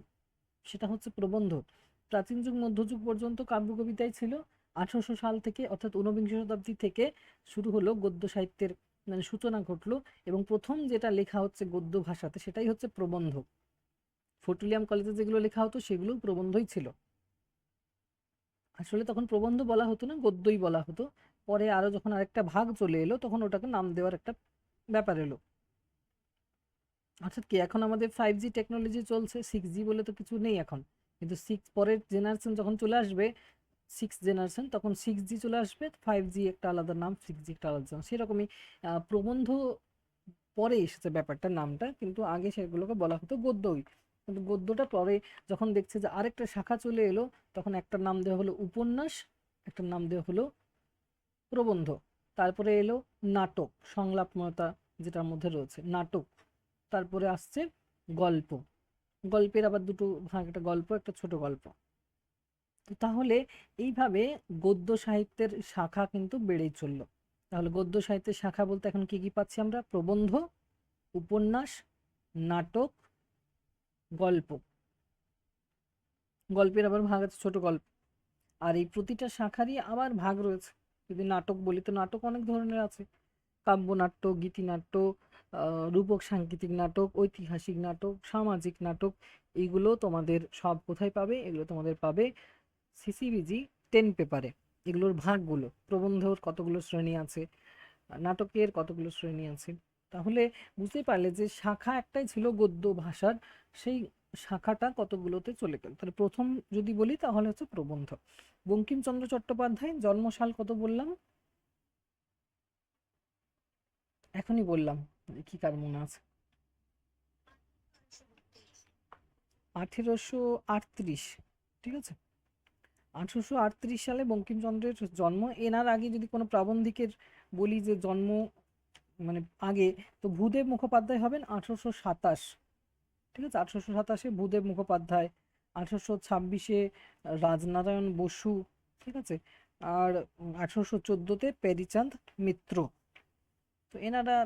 সেটা হচ্ছে প্রবন্ধ। প্রাচীন যুগ মধ্যযুগ পর্যন্ত কাব্য কবিতাই ছিল। 1800 সাল থেকে অর্থাৎ ঊনবিংশ শতাব্দী থেকে শুরু হলো গদ্য সাহিত্যের, মানে সূচনা ঘটলো। এবং প্রথম যেটা লেখা হচ্ছে গদ্য ভাষাতে সেটাই হচ্ছে প্রবন্ধ। ফোর্ট উইলিয়াম কলেজে যেগুলো লেখা হতো সেগুলোও প্রবন্ধই ছিল। আসলে তখন প্রবন্ধ বলা হতো না, গদ্যই বলা হতো। পরে আরো যখন আরেকটা ভাগ চলে এলো তখন ওটাকে নাম দেওয়ার একটা ব্যাপার এলো। অর্থাৎ কি, এখন আমাদের 5G টেকনোলজি চলছে, 6G বলে তো কিছু নেই এখন। কিন্তু পরের জেনারেশন যখন চলে আসবে, 6 জেনারেশন, তখন 6G চলে আসবে, 5G একটা আলাদা নাম, 6G একটা আলাদা নাম, সেরকমই প্রবন্ধ পরে এসেছে ব্যাপারটা, নামটা কিন্তু আগে সেগুলোকে বলা হতো গদ্যই। কিন্তু গদ্যটা পরে যখন দেখছে যে আরেকটা শাখা চলে এলো, তখন একটার নাম দেওয়া হলো উপন্যাস, একটার নাম দেওয়া হলো প্রবন্ধ। তারপরে এলো নাটক, সংলাপময়তা যেটার মধ্যে রয়েছে নাটক। তারপরে আসছে গল্প, গল্পের আবার দুটো ভাগ, একটা গল্প একটা ছোট গল্প। তো তাহলে এইভাবে গদ্য সাহিত্যের শাখা কিন্তু বেড়েই চললো। তাহলে গদ্য সাহিত্যের শাখা বলতে এখন কি কি পাচ্ছি আমরা, প্রবন্ধ, উপন্যাস, নাটক, গল্প। গল্পের আবার ভাগ আছে ছোট গল্প। আর এই প্রতিটা শাখারই আবার ভাগ রয়েছে। যদি নাটক বলি তো নাটক অনেক ধরনের আছে, কাব্যনাট্য, গীতিনাট্য, রূপক সাংগীতিক নাটক, ঐতিহাসিক নাটক, সামাজিক নাটক। এইগুলো তোমাদের সব কোথায় পাবে, এগুলো তোমাদের পাবে সিসিবিজি 10 পেপারে। এগুলোর ভাগগুলো, প্রবন্ধর কতগুলো শ্রেণী আছে, নাটকের কতগুলো শ্রেণী আছে। তাহলে বুঝতেই পারলে যে শাখা একটাই ছিল গদ্য ভাষার, সেই শাখাটা কতগুলোতে চলে গেল। তাহলে প্রথম যদি বলি তাহলে হচ্ছে প্রবন্ধ। বঙ্কিমচন্দ্র চট্টোপাধ্যায় জন্মসাল কত বললাম, এখনই বললাম, কি কার মনে আছে? 1838, ঠিক আছে। 1838 সালে বঙ্কিমচন্দ্রের জন্ম। এনার আগে যদি কোনো প্রাবন্ধিকের বলি যে জন্ম মানে আগে, তো ভূদেব মুখোপাধ্যায় হবেন 1827, ঠিক আছে। 1827-এ ভূদেব মুখোপাধ্যায়, 1826-এ রাজনারায়ণ বসু, ঠিক আছে। আর 1814-তে প্যারীচাঁদ মিত্র। তো এনারা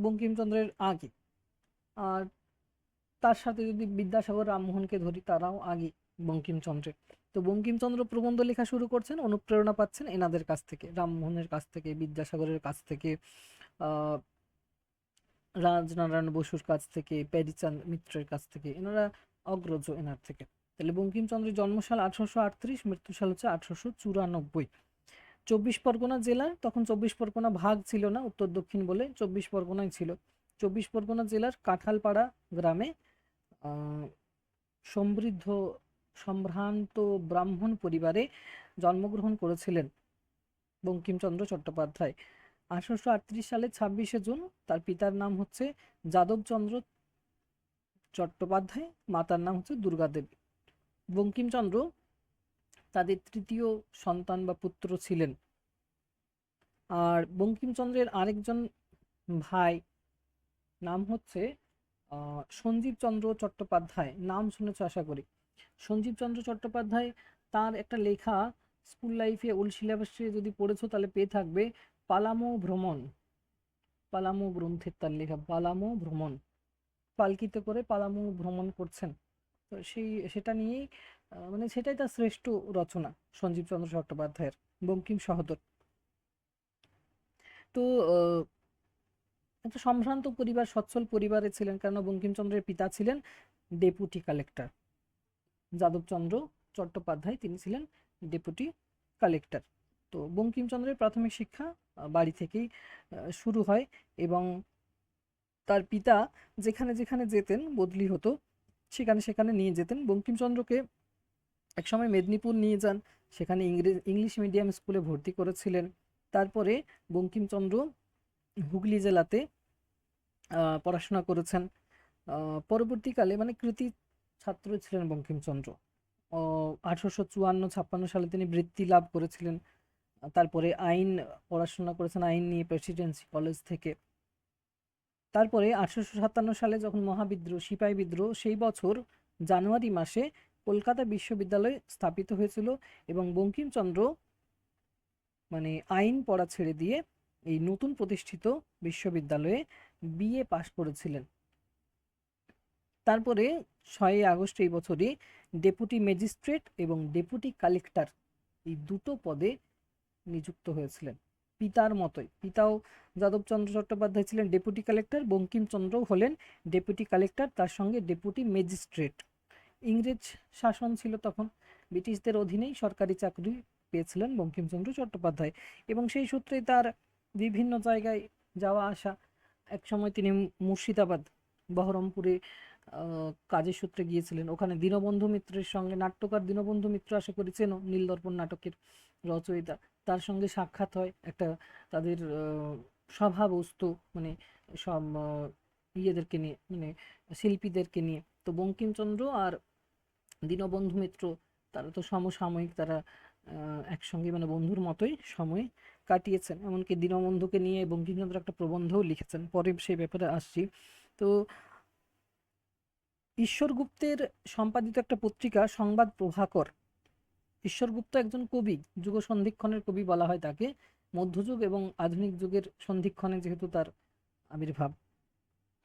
বঙ্কিমচন্দ্রের আগে। আর তার সাথে যদি বিদ্যাসাগর রামমোহনকে ধরি, তারাও আগে বঙ্কিমচন্দ্রের। তো বঙ্কিমচন্দ্র প্রবন্ধ লেখা শুরু করছেন, অনুপ্রেরণা পাচ্ছেন এনাদের কাছ থেকে, রামমোহনের কাছ থেকে, বিদ্যাসাগরের কাছ থেকে, আহ রাজনারায়ণ বসুর কাছ থেকে, প্যারীচাঁদ মিত্রের কাছ থেকে, এনারা অগ্রজ এনার থেকে। তাহলে বঙ্কিমচন্দ্রের জন্মসাল 1838, মৃত্যুসাল হচ্ছে 1894। 24 পরগনা জেলার, তখন 24 পরগনা ভাগ ছিল না উত্তর দক্ষিণ বলে, 24 পরগনাই ছিল। 24 পরগনা জেলার কাঁঠালপাড়া গ্রামে আহ সমৃদ্ধ সম্ভ্রান্ত ব্রাহ্মণ পরিবারে জন্মগ্রহণ করেছিলেন বঙ্কিমচন্দ্র চট্টোপাধ্যায়। 1838 সালের 26শে জুন তার পিতার নাম হচ্ছে যাদবচন্দ্র চট্টোপাধ্যায়, মাতার নাম হচ্ছে দুর্গা দেবী। বঙ্কিমচন্দ্র তাদের তৃতীয় সন্তান বা পুত্র ছিলেন। আর বঙ্কিমচন্দ্রের আরেকজন ভাই নাম হচ্ছে সঞ্জীব চন্দ্র চট্টোপাধ্যায়, নাম শুনেছ আশা করি। সঞ্জীব চন্দ্র চট্টোপাধ্যায়, তার একটা লেখা স্কুল লাইফে ওল্ড সিলেবাসে যদি পড়েছো তাহলে পেয়ে থাকবে, পালামো ভ্রমণ। পালামো গ্রন্থের তার লেখা পালামো ভ্রমণ, পালকিতে করে পালামো ভ্রমণ করছেন। তো সেটা নিয়েই মানে সেটাই তার শ্রেষ্ঠ রচনা সঞ্জীব চন্দ্র চট্টোপাধ্যায়ের, বঙ্কিম সহোদর। তো একটা সম্ভ্রান্ত পরিবার, সচ্ছল পরিবারে ছিলেন, কেননা বঙ্কিমচন্দ্রের পিতা ছিলেন ডেপুটি কালেক্টর। যাদবচন্দ্র চট্টোপাধ্যায় তিনি ছিলেন ডেপুটি কালেক্টর। তো বঙ্কিমচন্দ্রের প্রাথমিক শিক্ষা বাড়ি থেকেই শুরু হয়, এবং তার পিতা যেখানে যেখানে যেতেন বদলি হতো, সেখানে সেখানে নিয়ে যেতেন। বঙ্কিমচন্দ্রকে একসময় মেদিনীপুর নিয়ে যান, সেখানে ইংলিশ মিডিয়াম স্কুলে ভর্তি করেছিলেন। তারপরে বঙ্কিমচন্দ্র হুগলি জেলাতে পড়াশোনা করেছেন। পরবর্তীকালে মানে কৃতি ছাত্র ছিলেন বঙ্কিমচন্দ্র। 1854-56 সালে তিনি বৃত্তি লাভ করেছিলেন। তারপরে আইন পড়াশোনা করেছেন, আইন নিয়ে প্রেসিডেন্সি কলেজ থেকে। তারপরে 1857 সালে যখন মহাবিদ্রোহ, সিপাহী বিদ্রোহ, সেই বছর জানুয়ারি মাসে কলকাতা বিশ্ববিদ্যালয় স্থাপিত হয়েছিল, এবং বঙ্কিমচন্দ্র মানে আইন পড়া ছেড়ে দিয়ে এই নতুন প্রতিষ্ঠিত বিশ্ববিদ্যালয়ে বিএ পাশ করেছিলেন। তারপরে 6ই আগস্ট এই বছরই ডেপুটি ম্যাজিস্ট্রেট এবং ডেপুটি কালেক্টর এই দুটো পদে নিযুক্ত হয়েছিলেন। পিতার মতোই, পিতাও যাদবচন্দ্র চট্টোপাধ্যায় ছিলেন ডেপুটি কালেক্টর, বঙ্কিমচন্দ্রও হলেন ডেপুটি কালেক্টর, তার সঙ্গে ডেপুটি ম্যাজিস্ট্রেট। ইংরেজ শাসন ছিল তখন, ব্রিটিশদের অধীনেই সরকারি চাকরি পেয়েছিলেন বঙ্কিমচন্দ্র চট্টোপাধ্যায়, এবং সেই সূত্রেই তার বিভিন্ন জায়গায় যাওয়া আসা। একসময় তিনি মুর্শিদাবাদ, বহরমপুরে কাজের সূত্রে গিয়েছিলেন। ওখানে দীনবন্ধু মিত্রের সঙ্গে, নাট্যকার দীনবন্ধু মিত্র আশা করি চেনো, নীলদর্পণ নাটকের রচয়িতা, তার সঙ্গে সাক্ষাৎ হয়। একটা তাদের সভা বস্তু, মানে সব ইয়েদেরকে নিয়ে, মানে শিল্পীদেরকে নিয়ে। তো বঙ্কিমচন্দ্র আর দীনবন্ধু মিত্র তারা তো সমসাময়িক, তারা একসঙ্গে মানে বন্ধুর মতোই সময় কাটিয়েছেন। এমনকি দীনবন্ধুকে নিয়ে বঙ্কিমচন্দ্র একটা প্রবন্ধও লিখেছেন, পরে সেই ব্যাপারে আসছি। তো ঈশ্বর গুপ্তের সম্পাদিত একটা পত্রিকা সংবাদ প্রভাকর। ঈশ্বর গুপ্ত একজন কবি, যুগ সন্ধিক্ষণের কবি বলা হয় তাকে, মধ্যযুগ এবং আধুনিক যুগের সন্ধিক্ষণে যেহেতু তার আবির্ভাব।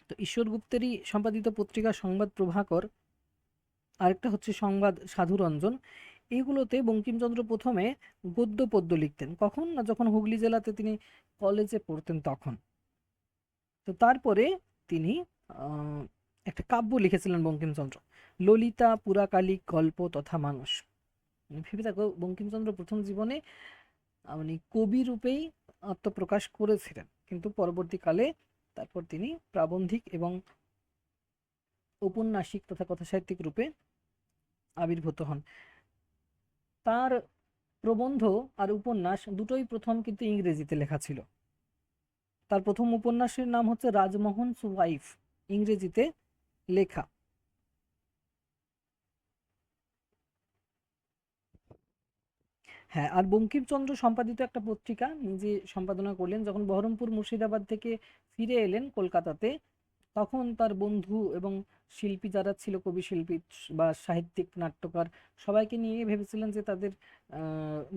তো ঈশ্বর গুপ্তেরই সম্পাদিত পত্রিকা সংবাদ প্রভাকর, আরেকটা হচ্ছে সংবাদ সাধুরঞ্জন। এইগুলোতে বঙ্কিমচন্দ্র প্রথমে গদ্য পদ্য লিখতেন। কখন না, যখন হুগলি জেলাতে তিনি কলেজে পড়তেন তখন। তো তারপরে তিনি আহ, একটা কাব্য লিখেছিলেন বঙ্কিমচন্দ্র, ললিতা পুরাকালিক গল্প তথা মানুষ। মানে ভেবে দেখো, বঙ্কিমচন্দ্র প্রথম জীবনে মানে কবি রূপেই আত্মপ্রকাশ করেছিলেন, কিন্তু পরবর্তীকালে তারপর তিনি প্রাবন্ধিক এবং ঔপন্যাসিক তথা কথাসাহিত্যিক রূপে আবির্ভূত হন। তার প্রবন্ধ আর উপন্যাস দুটোই প্রথম কিন্তু ইংরেজিতে লেখা ছিল। তার প্রথম উপন্যাসের নাম হচ্ছে রাজমোহনস ওয়াইফ, ইংরেজিতে লেখা। হ্যাঁ, আর বঙ্কিমচন্দ্র সম্পাদিত একটা পত্রিকা নিজে সম্পাদনা করলেন। যখন বহরমপুর মুর্শিদাবাদ থেকে ফিরে এলেন কলকাতাতে, তখন তার বন্ধু এবং শিল্পী যারা ছিল, কবি শিল্পী বা সাহিত্যিক নাট্যকার, সবাইকে নিয়ে ভেবেছিলেন যে তাদের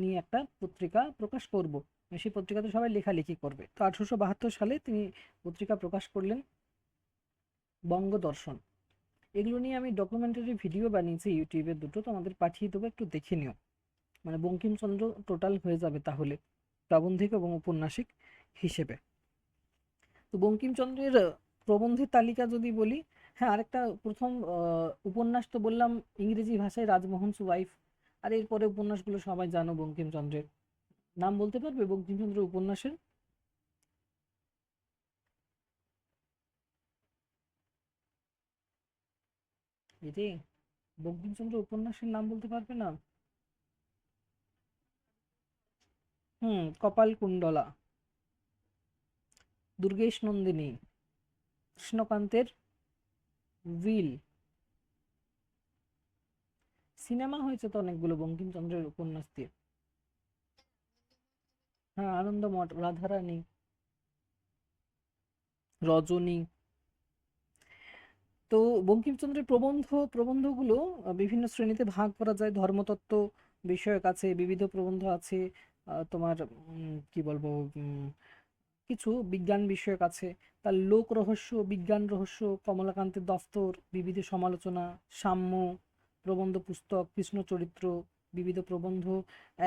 নিয়ে একটা পত্রিকা প্রকাশ করব। সেই পত্রিকাতে সবাই লেখালেখি করবে। তো 1872 সালে তিনি পত্রিকা প্রকাশ করলেন, বঙ্গদর্শন। এগুলো নিয়ে আমি ডকুমেন্টারি ভিডিও বানিয়েছি ইউটিউবে দুটো, তো আমাদের পাঠিয়ে দেবো, একটু দেখে নিও। মানে বঙ্কিমচন্দ্র টোটাল হয়ে যাবে তাহলে প্রাবন্ধিক এবং ঔপন্যাসিক হিসেবে। তো বঙ্কিমচন্দ্রের প্রবন্ধের তালিকা যদি বলি, হ্যাঁ, আরেকটা প্রথম উপন্যাস তো বললাম ইংরেজি ভাষায়, রাজমোহনস ওয়াইফ। আর এরপরে উপন্যাসগুলো সবাই জানো বঙ্কিমচন্দ্রের। নাম বলতে পারবে বঙ্কিমচন্দ্রের উপন্যাসের? এরে, বঙ্কিমচন্দ্র উপন্যাসের নাম বলতে পারবে না? কপাল কুণ্ডলা, দুর্গেশ নন্দিনী, কৃষ্ণকান্তের উইল, সিনেমা হয়েছে তো অনেকগুলো বঙ্কিমচন্দ্রের উপন্যাস দিয়ে। হ্যাঁ, আনন্দমঠ, রাধারানী, রজনী। তো বঙ্কিমচন্দ্রের প্রবন্ধগুলো বিভিন্ন শ্রেণীতে ভাগ করা যায়। ধর্মতত্ত্ব বিষয়ক আছে, বিবিধ প্রবন্ধ আছে, তোমার কি বলবো, কিছু বিজ্ঞান বিষয়ক আছে। তার লোক রহস্য, বিজ্ঞান রহস্য, কমলাকান্তের দফতর, বিবিধ সমালোচনা, সাম্য, প্রবন্ধ পুস্তক, কৃষ্ণ চরিত্র, বিবিধ প্রবন্ধ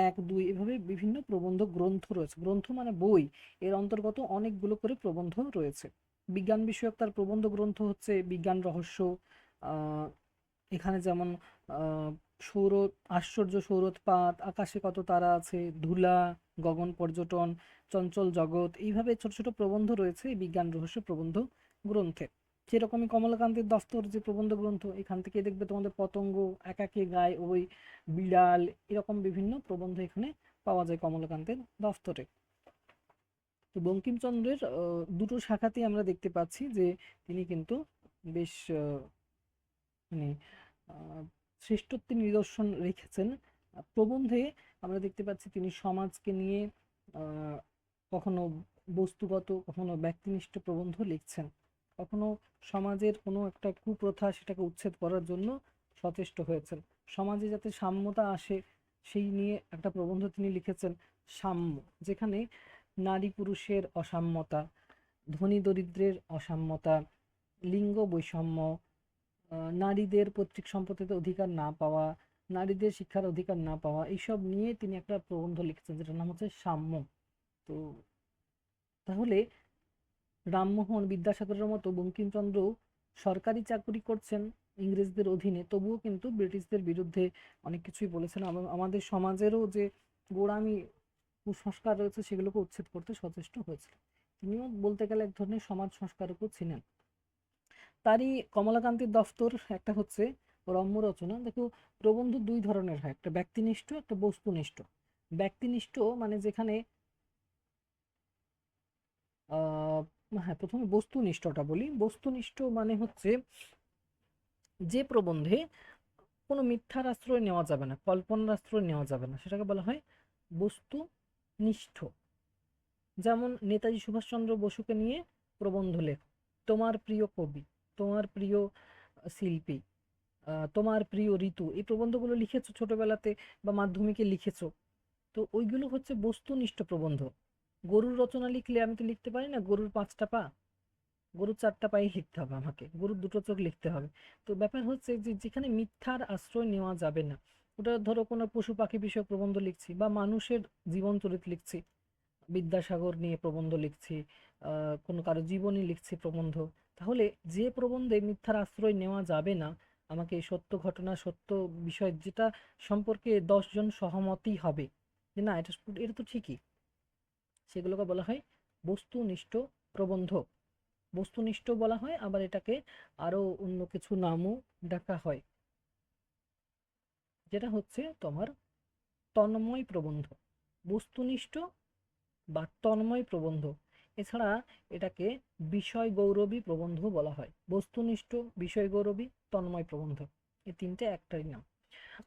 1, 2, এভাবে বিভিন্ন প্রবন্ধ গ্রন্থ রয়েছে। গ্রন্থ মানে বই, এর অন্তর্গত অনেকগুলো করে প্রবন্ধ রয়েছে। বিজ্ঞান বিষয়ক তার প্রবন্ধ গ্রন্থ হচ্ছে বিজ্ঞান রহস্য। আহ, এখানে যেমন আহ, সৌর আশ্চর্য সৌরোৎপাত, আকাশে কত তারা আছে, ধূলা, গগন পর্যটন, চঞ্চল জগৎ, এইভাবে ছোট ছোট প্রবন্ধ রয়েছে এই বিজ্ঞান রহস্য প্রবন্ধ গ্রন্থে। সেরকমই কমলাকান্তের দফতর যে প্রবন্ধ গ্রন্থ, এখান থেকে দেখবে তোমাদের পতঙ্গ, একাকী গায় ওই, বিড়াল, এরকম বিভিন্ন প্রবন্ধ এখানে পাওয়া যায় কমলাকান্তের দফতরে। তো বঙ্কিমচন্দ্রের দুটো শাখাতেই আমরা দেখতে পাচ্ছি যে তিনি কিন্তু বেশ মানে আহ, শ্রেষ্ঠত্বের নিদর্শন রেখেছেন। প্রবন্ধে আমরা দেখতে পাচ্ছি তিনি সমাজকে নিয়ে আহ, কখনো বস্তুগত, কখনো ব্যক্তিনিষ্ঠ প্রবন্ধ লিখছেন, কখনো সমাজের কোনো একটা কুপ্রথা সেটাকে উচ্ছেদ করার জন্য সচেষ্ট হয়েছেন। সমাজে যাতে সাম্যতা আসে সেই নিয়ে একটা প্রবন্ধ তিনি লিখেছেন, সাম্য, যেখানে নারী পুরুষের অসাম্যতা, ধনী দরিদ্রের অসাম্যতা, লিঙ্গ বৈষম্য, নারীদের পৈতৃক সম্পত্তিতে অধিকার না পাওয়া, নারীদের শিক্ষার অধিকার না পাওয়া, এইসব নিয়ে তিনি একটা প্রবন্ধ লিখেছেন যেটার নাম হচ্ছে সাম্য। তো তাহলে রামমোহন, বিদ্যাসাগরের মতো বঙ্কিমচন্দ্র সরকারি চাকরি করছেন ইংরেজদের অধীনে, তবুও কিন্তু ব্রিটিশদের বিরুদ্ধে অনেক কিছুই বলেছেন। আমাদের সমাজেরও যে গোঁড়ামি কুসংস্কার রয়েছে সেগুলোকে উচ্ছেদ করতে সচেষ্ট হয়েছিল। তিনিও বলতে গেলে এক ধরনের সমাজ সংস্কারকও ছিলেন। তারই কমলাকান্তির দফতর একটা হচ্ছে রম্য রচনা। দেখো, প্রবন্ধ দুই ধরনের হয়, একটা ব্যক্তিনিষ্ঠ, একটা বস্তুনিষ্ঠ। ব্যক্তিনিষ্ঠ মানে যেখানে আহ হ্যাঁ, প্রথমে বস্তুনিষ্ঠটা বলি। বস্তুনিষ্ঠ মানে হচ্ছে যে প্রবন্ধে কোনো মিথ্যার আশ্রয় নেওয়া যাবে না, কল্পনার আশ্রয় নেওয়া যাবে না, সেটাকে বলা হয় বস্তুনিষ্ঠ। যেমন নেতাজি সুভাষচন্দ্র বসুকে নিয়ে প্রবন্ধ লেখ, তোমার প্রিয় কবি, তোমার প্রিয় শিল্পী, তোমার প্রিয় ঋতু, এই প্রবন্ধগুলো লিখেছো ছোটবেলাতে বা মাধ্যমিকে লিখেছো। তো ওইগুলো হচ্ছে বস্তুনিষ্ঠ প্রবন্ধ। গরুর রচনা লিখলে আমি তো লিখতে পারি না গরুর 5টা পা, গরুর 4টা পায়ে লিখতে হবে, আমাকে গরুর 2টো চোখ লিখতে হবে। তো ব্যাপার হচ্ছে যে যেখানে মিথ্যার আশ্রয় নেওয়া যাবে না, ওটা ধরো কোনো পশু পাখি বিষয়ক প্রবন্ধ লিখছি বা মানুষের জীবন চরিত লিখছি, বিদ্যাসাগর নিয়ে প্রবন্ধ লিখছি, কোনো কারো জীবনী লিখছি প্রবন্ধ, তাহলে যে প্রবন্ধে মিথ্যার আশ্রয় নেওয়া যাবে না, আমাকে সত্য ঘটনা, সত্য বিষয় যেটা সম্পর্কে 10 জন সহমতই হবে যে না এটা এটা তো ঠিকই, সেগুলোকে বলা হয় বস্তুনিষ্ঠ প্রবন্ধ। বস্তুনিষ্ঠ বলা হয়, আবার এটাকে আরো অন্য কিছু নামও ডাকা হয়, যেটা হচ্ছে তোমার তন্ময় প্রবন্ধ। বস্তুনিষ্ঠ বা তন্ময় প্রবন্ধ, এছাড়া এটাকে বিষয় গৌরবী প্রবন্ধ বলা হয়। বস্তুনিষ্ঠ, বিষয় গৌরবী, তন্ময় প্রবন্ধ, এই তিনটে একটাই নাম।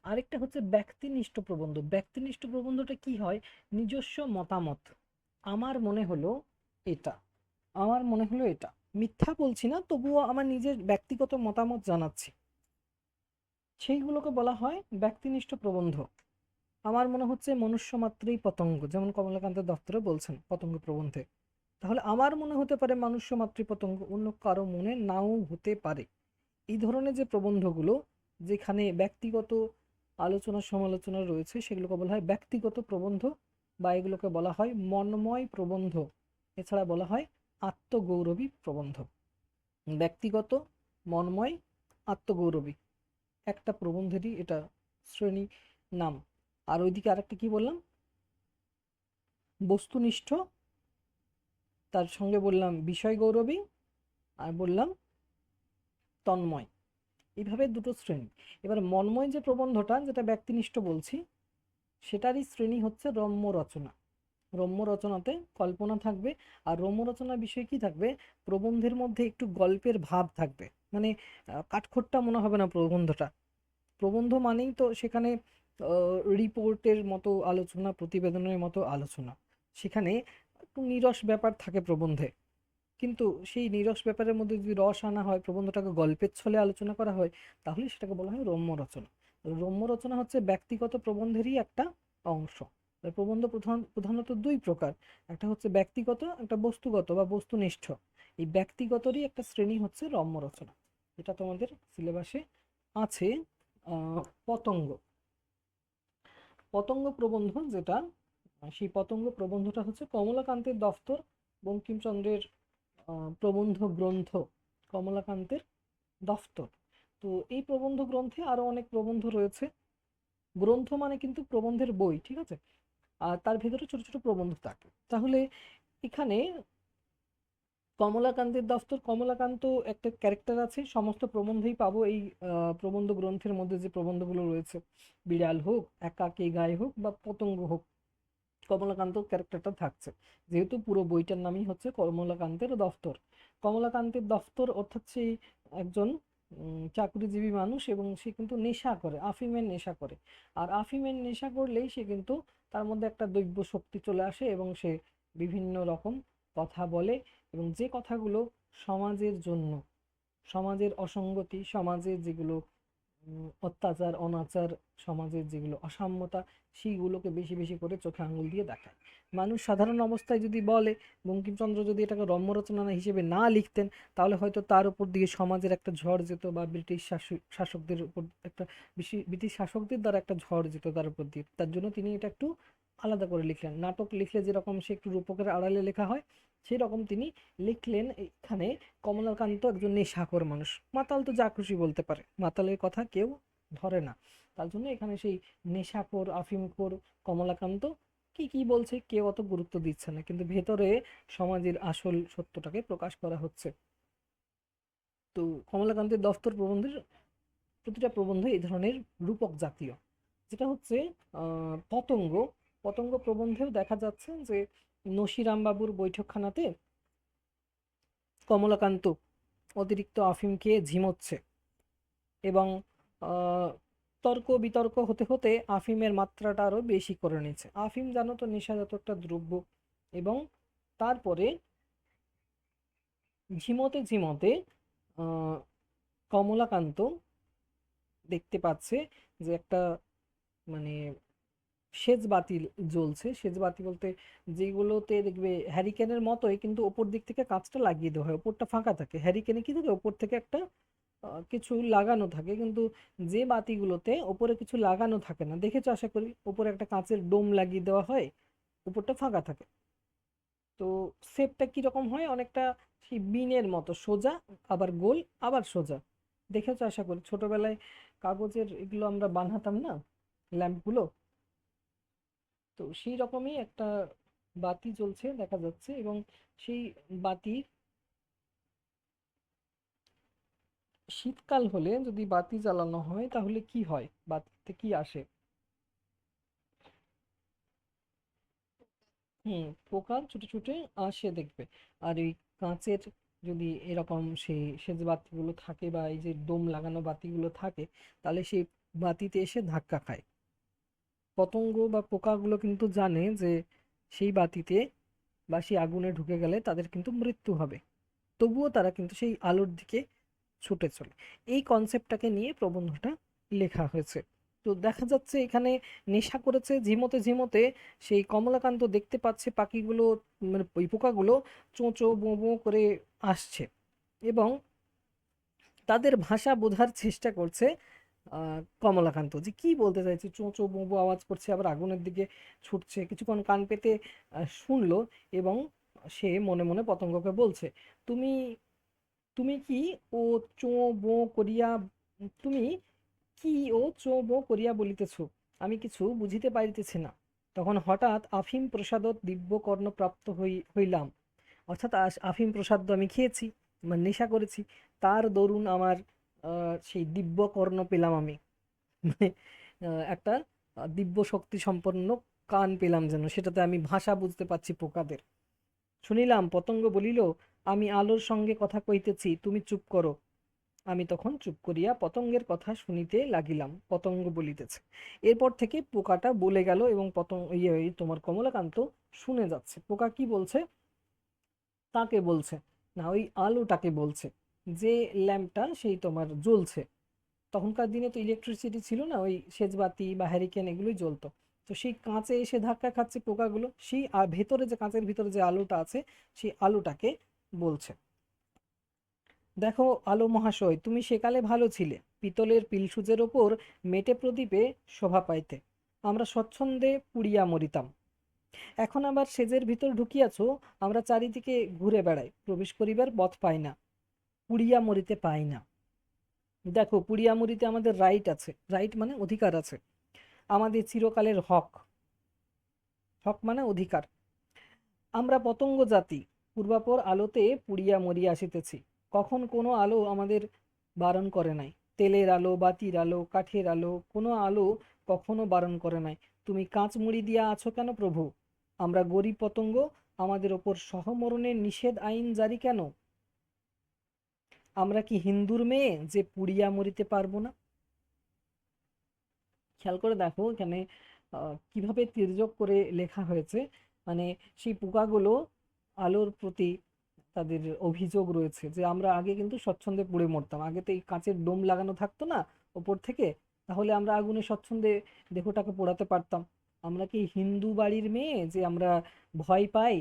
আরেকটা হচ্ছে ব্যক্তিনিষ্ঠ প্রবন্ধ। ব্যক্তিনিষ্ঠ প্রবন্ধটা কি হয়, নিজস্ব মতামত, আমার মনে হলো এটা, আমার মনে হলো এটা, মিথ্যা বলছি না, তবুও আমার নিজের ব্যক্তিগত মতামত জানাচ্ছি, সেইগুলোকে বলা হয় ব্যক্তিনিষ্ঠ প্রবন্ধ। আমার মনে হচ্ছে মনুষ্য মাত্রই পতঙ্গ, যেমন কমলাকান্তের দফতরে বলছেন পতঙ্গ প্রবন্ধে। তাহলে আমার মনে হতে পারে মনুষ্য মাতৃ পতঙ্গ, অন্য কারো মনে নাও হতে পারে। এই ধরনের যে প্রবন্ধগুলো, যেখানে ব্যক্তিগত আলোচনা সমালোচনা রয়েছে, সেগুলোকে বলা হয় ব্যক্তিগত প্রবন্ধ, বা এগুলোকে বলা হয় মন্ময় প্রবন্ধ। এছাড়া বলা হয় আত্মগৌরবী প্রবন্ধ। ব্যক্তিগত, মন্ময়, আত্মগৌরবী, একটা প্রবন্ধেরই এটা শ্রেণী নাম। আর ওইদিকে আরেকটা কি বললাম, বস্তুনিষ্ঠ, তার সঙ্গে বললাম বিষয় গৌরবী, আর বললাম তন্ময়, এইভাবে দুটো শ্রেণী। এবার মন্ময় যে প্রবন্ধটা, যেটা ব্যক্তিনিষ্ঠ বলছি, সেটারই শ্রেণী হচ্ছে রম্য রচনা। রম্য রচনাতে কল্পনা থাকবে। আর রম্য রচনার বিষয় কি থাকবে, প্রবন্ধের মধ্যে একটু গল্পের ভাব থাকবে, মানে কাঠখোট্টা মনে হবে না প্রবন্ধটা। প্রবন্ধ মানেই তো সেখানে রিপোর্টের মতো আলোচনা, প্রতিবেদনের মতো আলোচনা, সেখানে একটু নিরস ব্যাপার থাকে প্রবন্ধে। কিন্তু সেই নিরস ব্যাপারের মধ্যে যদি রস আনা হয়, প্রবন্ধটাকে গল্পের ছলে আলোচনা করা হয়, তাহলে সেটাকে বলা হয় রম্য রচনা। রম্য রচনা হচ্ছে ব্যক্তিগত প্রবন্ধেরই একটা অংশ। প্রবন্ধ প্রধানত দুই প্রকার, একটা হচ্ছে ব্যক্তিগত, একটা বস্তুগত বা বস্তুনিষ্ঠ। এই ব্যক্তিগতরই একটা শ্রেণী হচ্ছে রম্য রচনা, এটা তোমাদের সিলেবাসে আছে। পতঙ্গ, পতঙ্গ প্রবন্ধ যেটা, সেই পতঙ্গ প্রবন্ধটা হচ্ছে কমলাকান্তের দফতর, বঙ্কিমচন্দ্রের প্রবন্ধ গ্রন্থ কমলাকান্তের দফতর। তো এই প্রবন্ধ গ্রন্থে আরো অনেক প্রবন্ধ রয়েছে। গ্রন্থ মানে কিন্তু প্রবন্ধের বই, ঠিক আছে, আর তার ভেতরে ছোট ছোট প্রবন্ধ থাকে। তাহলে এখানে কমলাকান্তের দফতর, কমলাকান্ত একটা ক্যারেক্টার আছে, সমস্ত প্রবন্ধেই পাবো এই প্রবন্ধ গ্রন্থের মধ্যে যে প্রবন্ধগুলো রয়েছে, বিড়াল হোক, একাকী গায়ে হোক বা পতঙ্গ হোক, কমলাকান্ত ক্যারেক্টারটা থাকছে, যেহেতু পুরো বইটার নামই হচ্ছে কমলাকান্তের দফতর। কমলাকান্তের দফতর অর্থাৎ সেই একজন চাকরিজীবী মানুষ, এবং সে কিন্তু নেশা করে, আফিমের নেশা করে। আর আফিমের নেশা করলেই সে কিন্তু, তার মধ্যে একটা দৈব্য শক্তি চলে আসে এবং সে বিভিন্ন রকম কথা বলে, এবং যে কথাগুলো সমাজের জন্য, সমাজের অসঙ্গতি, সমাজের যেগুলো অত্যাচার অনাচার, সমাজের যেগুলো অসাম্যতা, সেইগুলোকে বেশি বেশি করে চোখে আঙুল দিয়ে দেখায়। মানুষ সাধারণ অবস্থায় যদি বলে, বঙ্কিমচন্দ্র যদি এটাকে রম্য রচনা হিসেবে না লিখতেন, তাহলে হয়তো তার উপর দিয়ে সমাজের একটা ঝড় যেত, বা ব্রিটিশ শাসকদের উপর একটা, ব্রিটিশ শাসকদের দ্বারা একটা ঝড় যেত তার উপর দিয়ে। তার জন্য তিনি এটা একটু আলাদা করে লিখলেন। নাটক লিখলে যেরকম সে একটু রূপকের আড়ালে লেখা হয়, সেই রকম তিনি লিখলেন। এখানে কমলাকান্ত একজন নেশাখোর মানুষ, মাতাল তো যা খুশি বলতে পারে, মাতালের কথা কেউ ধরে না। তার জন্য এখানে সেই নেশাখোর আফিমখোর কমলাকান্ত কি কি বলছে কেউ অত গুরুত্ব দিচ্ছে না, কিন্তু ভেতরে সমাজের আসল সত্যটাকে প্রকাশ করা হচ্ছে। তো কমলাকান্তের দফতর প্রবন্ধের প্রতিটা প্রবন্ধ এই ধরনের রূপক জাতীয়। যেটা হচ্ছে পতঙ্গ, পতঙ্গ প্রবন্ধেও দেখা যাচ্ছে যে নসিরাম বাবুর বৈঠকখানাতে কমলাকান্ত অতিরিক্ত আফিম খেয়ে ঝিমোচ্ছে, এবং আহ, তর্ক বিতর্ক হতে হতে আফিমের মাত্রাটা আরো বেশি করে নিচ্ছে। আফিম জানো তো নেশাজাত একটা দ্রব্য। এবং তারপরে ঝিমোতে ঝিমোতে আহ, কমলাকান্ত দেখতে পাচ্ছে যে একটা, মানে সেচ বাতি জ্বলছে। সেচ বাতি বলতে যেগুলোতে দেখবে হ্যারিকেনের মতোই, কিন্তু ওপর দিক থেকে কাঁচটা লাগিয়ে দেওয়া হয়, ওপরটা ফাঁকা থাকে। হ্যারিকেনে কি থাকে, ওপর থেকে একটা কিছু লাগানো থাকে, কিন্তু যে বাতিগুলোতে ওপরে কিছু লাগানো থাকে না, দেখেছো আশা করি, ওপরে একটা কাঁচের ডোম লাগিয়ে দেওয়া হয়, উপরটা ফাঁকা থাকে। তো শেপটা কিরকম হয়, অনেকটা সেই বিনের মতো, সোজা আবার গোল আবার সোজা। দেখেছো আশা করি, ছোটবেলায় কাগজের এগুলো আমরা বানাতাম না, ল্যাম্পগুলো। তো সেই রকমই একটা বাতি জ্বলছে দেখা যাচ্ছে, এবং সেই বাতি, শীতকাল হলে যদি বাতি জ্বালানো হয় তাহলে কি হয়, বাতিতে কি আসে? পোকা ছুটে ছুটে আসে দেখবে। আর এই কাঁচের যদি এরকম সেই সেচ বাতিগুলো থাকে, বা এই যে ডোম লাগানো বাতিগুলো থাকে, তাহলে সেই বাতিতে এসে ধাক্কা খায়। পতঙ্গ বা পোকাগুলো কিন্তু জানে যে সেই বাতিতে বা সেই আগুনে ঢুকে গেলে তাদের কিন্তু মৃত্যু হবে, তবুও তারা কিন্তু সেই আলোর দিকে ছুটে চলে। এই কনসেপ্টটাকে নিয়ে প্রবন্ধটা লেখা হয়েছে। তো দেখা যাচ্ছে এখানে নেশা করেছে ঝিমোতে ঝিমোতে, সেই কমলাকান্ত দেখতে পাচ্ছে পাখিগুলো, মানে ওই পোকাগুলো চোঁচো বোঁ বোঁ করে আসছে, এবং তাদের ভাষা বোঝার চেষ্টা করছে কমলাকান্ত, যে কি বলতে চাইছে, চোঁচো বোঁ বোঁ আওয়াজ করছে, আবার আগুনের দিকে ছুটছে। কিছুক্ষণ কান পেতে শুনলো, এবং সে মনে মনে পতঙ্গকে বলছে, তুমি তুমি কি ও চোঁ বোঁ করিয়া, তুমি কি ও চোঁ বোঁ করিয়া বলিতেছ, আমি কিছু বুঝিতে পারিতেছি না। তখন হঠাৎ আফিম প্রসাদত দিব্য কর্ণ প্রাপ্ত হইলাম। অর্থাৎ আফিম প্রসাদ তো আমি খেয়েছি, মানে নেশা করেছি, তার দরুন আমার সেই দিব্য কর্ণ পেলাম আমি। মানে একটা দিব্য শক্তি সম্পন্ন কান পেলাম যেন, সেটাতে আমি ভাষা বুঝতে পারছি পোকাদের। শুনিলাম পতঙ্গ বলিল, আমি আলোর সঙ্গে কথা কইতেছি, তুমি চুপ করো। আমি তখন চুপ করিয়া পতঙ্গের কথা শুনিতে লাগিলাম। পতঙ্গ বলিতেছে। এরপর থেকে পোকাটা বলে গেল এবং পতঙ্গ তোমার কমলাকান্ত শুনে যাচ্ছে। পোকা কি বলছে? তাকে বলছে না, ওই আলোটাকে বলছে যে ল্যাম্পটা সেই তোমার জ্বলছে। তখনকার দিনে তো ইলেকট্রিসিটি ছিল না, ওই সেচবাতি বা হ্যারিকেন এগুলোই জ্বলতো। তো সেই কাঁচে এসে ধাক্কা খাচ্ছে পোকাগুলো, সেই ভেতরে যে কাঁচের ভিতরে যে আলোটা আছে সেই আলোটাকে বলছে, দেখো আলো মহাশয়, তুমি সেকালে ভালো ছিলে, পিতলের পিলসুজের ওপর মেটে প্রদীপে শোভা পাইতে, আমরা স্বচ্ছন্দে পুড়িয়া মরিতাম। এখন আবার সেজের ভিতর ঢুকিয়াছ, আমরা চারিদিকে ঘুরে বেড়াই, প্রবেশ করিবার পথ পাই না, পুড়িয়া মরিতে পাই না। দেখো, পুড়িয়া মরিতে আমাদের রাইট আছে, রাইট মানে অধিকার আছে, আমাদের চিরকালের হক। হক মানে অধিকার। আমরা পতঙ্গ জাতি, পূর্বাপর আলোতে পুড়িয়া মরিয়া আসিতেছি, কখন কোনো আলো আমাদের বারণ করে নাই। তেলের আলো, বাতির আলো, কাঠের আলো, কোনো আলো কখনো বারণ করে নাই। তুমি কাঁচ মুড়ি দিয়া আছো কেন প্রভু? আমরা গরিব পতঙ্গ, আমাদের ওপর সহমরণের নিষেধ আইন জারি কেন? আমরা কি হিন্দুর মেয়ে যে পুড়িয়া মরিতে পারবো না? খেয়াল করে দেখো এখানে কিভাবে তির্যক করে লেখা হয়েছে। মানে সেই পোকাগুলো আলোর প্রতি তাদের অভিযোগ রয়েছে যে আমরা আগে কিন্তু স্বচ্ছন্দে পুড়ে মরতাম, আগে তো এই কাঁচের ডোম লাগানো থাকতো না ওপর থেকে, তাহলে আমরা আগুনে স্বচ্ছন্দে দেহটাকে পোড়াতে পারতাম। আমরা কি হিন্দু বাড়ির মেয়ে যে আমরা ভয় পাই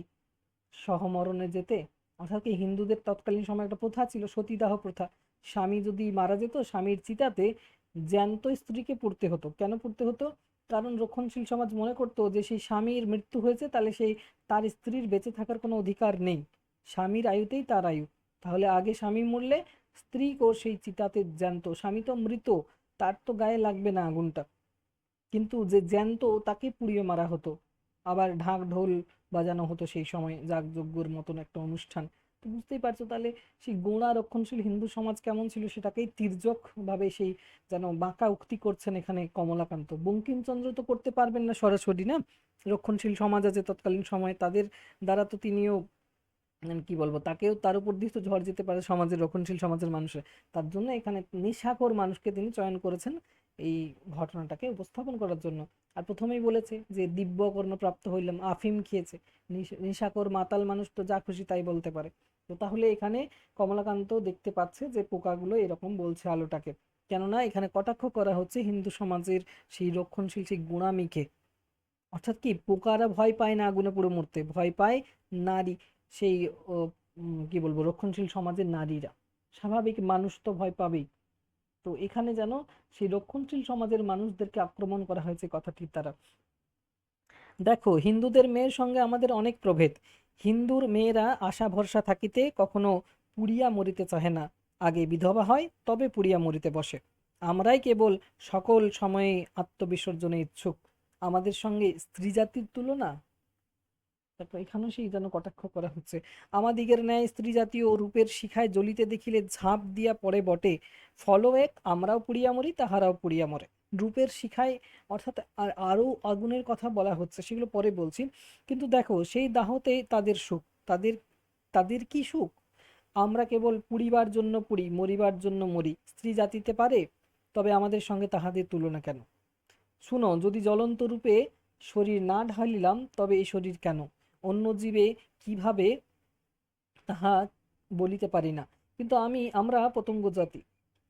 সহমরণে যেতে? অর্থাৎ কি হিন্দুদের তৎকালীন সময় একটা প্রথা ছিল, সতীদাহ প্রথা। স্বামী যদি মারা যেত, স্বামীর চিতাতে জ্যান্ত স্ত্রীকে পুড়তে হতো। কেন পুড়তে হতো? কারণ রক্ষণশীল সমাজ মনে করতো যে সেই স্বামীর মৃত্যু হয়েছে, তাহলে সেই তার স্ত্রীর বেঁচে থাকার কোনো অধিকার নেই, স্বামীর আয়ুতেই তার আয়ু। তাহলে আগে স্বামী মরলে স্ত্রীকেও সেই চিতাতে জ্যান্ত, স্বামী তো মৃত, তার তো গায়ে লাগবে না আগুনটা, কিন্তু যে জ্যান্ত তাকে পুড়িয়ে মারা হতো। আবার ঢাক ঢোল বাজানো হতো সেই সময়, যাগযজ্ঞর মতন একটা অনুষ্ঠান। তো বুঝতেই পারছো তাহলে সেই গোঁড়া রক্ষণশীল হিন্দু সমাজ কেমন ছিল, সেটাকেই তির্যক ভাবে সেই যেন বাঁকা উক্তি করছেন এখানে কমলাকান্ত। বঙ্কিমচন্দ্র তো করতে পারবেন না সরাসরি, না? রক্ষণশীল সমাজ আছে তৎকালীন সময়, তাদের দ্বারা তো তিনিও কি বলবো, তাকেও তার উপর দিয়ে তো ঝড় যেতে পারে সমাজের, রক্ষণশীল সমাজের মানুষের। তার জন্য এখানে নেশাখোর মানুষকে তিনি চয়ন করেছেন এই ঘটনাটাকে উপস্থাপন করার জন্য। আর প্রথমেই বলেছে যে দিব্যকর্ণ প্রাপ্ত হইলাম, আফিম খেয়েছে। নেশাখোর মাতাল মানুষ তো যা খুশি তাই বলতে পারে। তো তাহলে এখানে কমলাকান্ত দেখতে পাচ্ছে যে পোকাগুলো এরকম বলছে আলোটাকে, কেননা এখানে কটাক্ষ করা হচ্ছে হিন্দু সমাজের সেই রক্ষণশীল সেই গুণামিকে। অর্থাৎ কি, পোকারা ভয় পায় না আগুনে পুড়ে মরতে, ভয় পায় নারী, সেই ও, কি বলবো, রক্ষণশীল সমাজের নারীরা। স্বাভাবিক, মানুষ তো ভয় পাবেই। তো এখানে যেন সেই রক্ষণশীল সমাজের মানুষদেরকে আক্রমণ করা হয়েছে কথাটির দ্বারা। দেখো, হিন্দুদের মেয়ের সঙ্গে আমাদের অনেক প্রভেদ। হিন্দুর মেয়েরা আশা ভরসা থাকিতে কখনো পুড়িয়া মরিতে চাহে না, আগে বিধবা হয় তবে পুড়িয়া মরিতে বসে। আমরাই কেবল সকল সময়ে আত্মবিসর্জনে ইচ্ছুক, আমাদের সঙ্গে স্ত্রী জাতির তুলনা। তারপর এখানেও সেই যেন কটাক্ষ করা হচ্ছে। আমাদিগের ন্যায় স্ত্রী জাতীয় রূপের শিখায় জ্বলিতে দেখিলে ঝাঁপ দিয়া পড়ে বটে, ফল এক আমরাও পুড়িয়া মরি তাহারাও পুড়িয়া মরে। রূপের শিখায়, অর্থাৎ আরো আগুনের কথা বলা হচ্ছে, সেগুলো পরে বলছি। কিন্তু দেখো, সেই দাহতে তাদের সুখ, তাদের তাদের কি সুখ? আমরা কেবল পুড়িবার জন্য পুড়ি, মরিবার জন্য মরি, স্ত্রী জাতিতে পারে, তবে আমাদের সঙ্গে তাহাদের তুলনা কেন? শুনো, যদি জ্বলন্ত রূপে শরীর না ঢালিলাম তবে এই শরীর কেন? অন্য জীবে কিভাবে তাহা বলিতে পারি না, কিন্তু আমরা পতঙ্গ জাতি,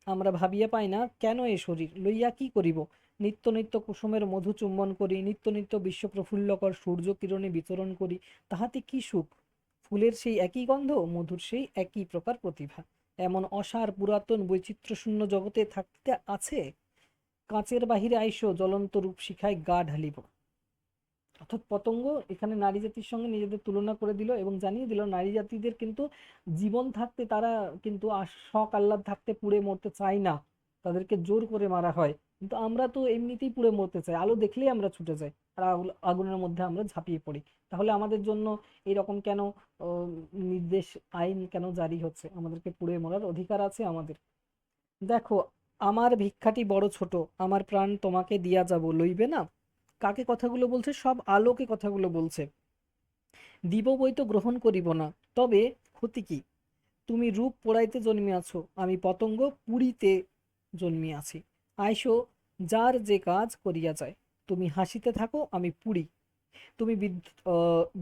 আমরা ভাবিয়া পাই না কেন এ শরীর লইয়া কি করিব। নিত্য নিত্য কুসুমের মধু চুম্বন করি, নিত্য নিত্য বিশ্ব প্রফুল্লকর সূর্য কিরণে বিচরণ করি, তাহাতে কি সুখ? ফুলের সেই একই গন্ধ, মধুর সেই একই প্রকার প্রতিভা, এমন অসার পুরাতন বৈচিত্র্যশূন্য জগতে থাকতে আছে। কাঁচের বাহিরে আইসো, জ্বলন্ত রূপ শিখায় গা ঢালিব। অর্থাৎ পতঙ্গ এখানে নারী জাতির সঙ্গে নিজেদের তুলনা করে দিল এবং জানিয়ে দিল নারী জাতিদের কিন্তু জীবন থাকতে তারা কিন্তু শখ আহ্লাদ থাকতে পুড়ে মরতে চায় না, তাদেরকে জোর করে মারা হয়। কিন্তু আমরা তো এমনিতেই পুড়ে মরতে চাই, আলো দেখলেই আমরা ছুটে যাই, আর আগুনের মধ্যে আমরা ঝাঁপিয়ে পড়ি। তাহলে আমাদের জন্য এরকম কেন নির্দেশ, আইন কেন জারি হচ্ছে? আমাদেরকে পুড়ে মরার অধিকার আছে আমাদের। দেখো, আমার ভিক্ষাটি বড় ছোট, আমার প্রাণ তোমাকে দিয়া যাব, লইবে না? কাকে কথাগুলো বলছে? সব আলোকে কথাগুলো বলছে। দিব বই তো গ্রহণ করিব না, তবে ক্ষতি কি? তুমি রূপ পোড়াইতে জন্মিয়াছো, আমি পতঙ্গ পুরিতে জন্মিয়াছি। আইসো, যার যে কাজ করিয়া যায়। তুমি হাসিতে থাকো, আমি পুরি। তুমি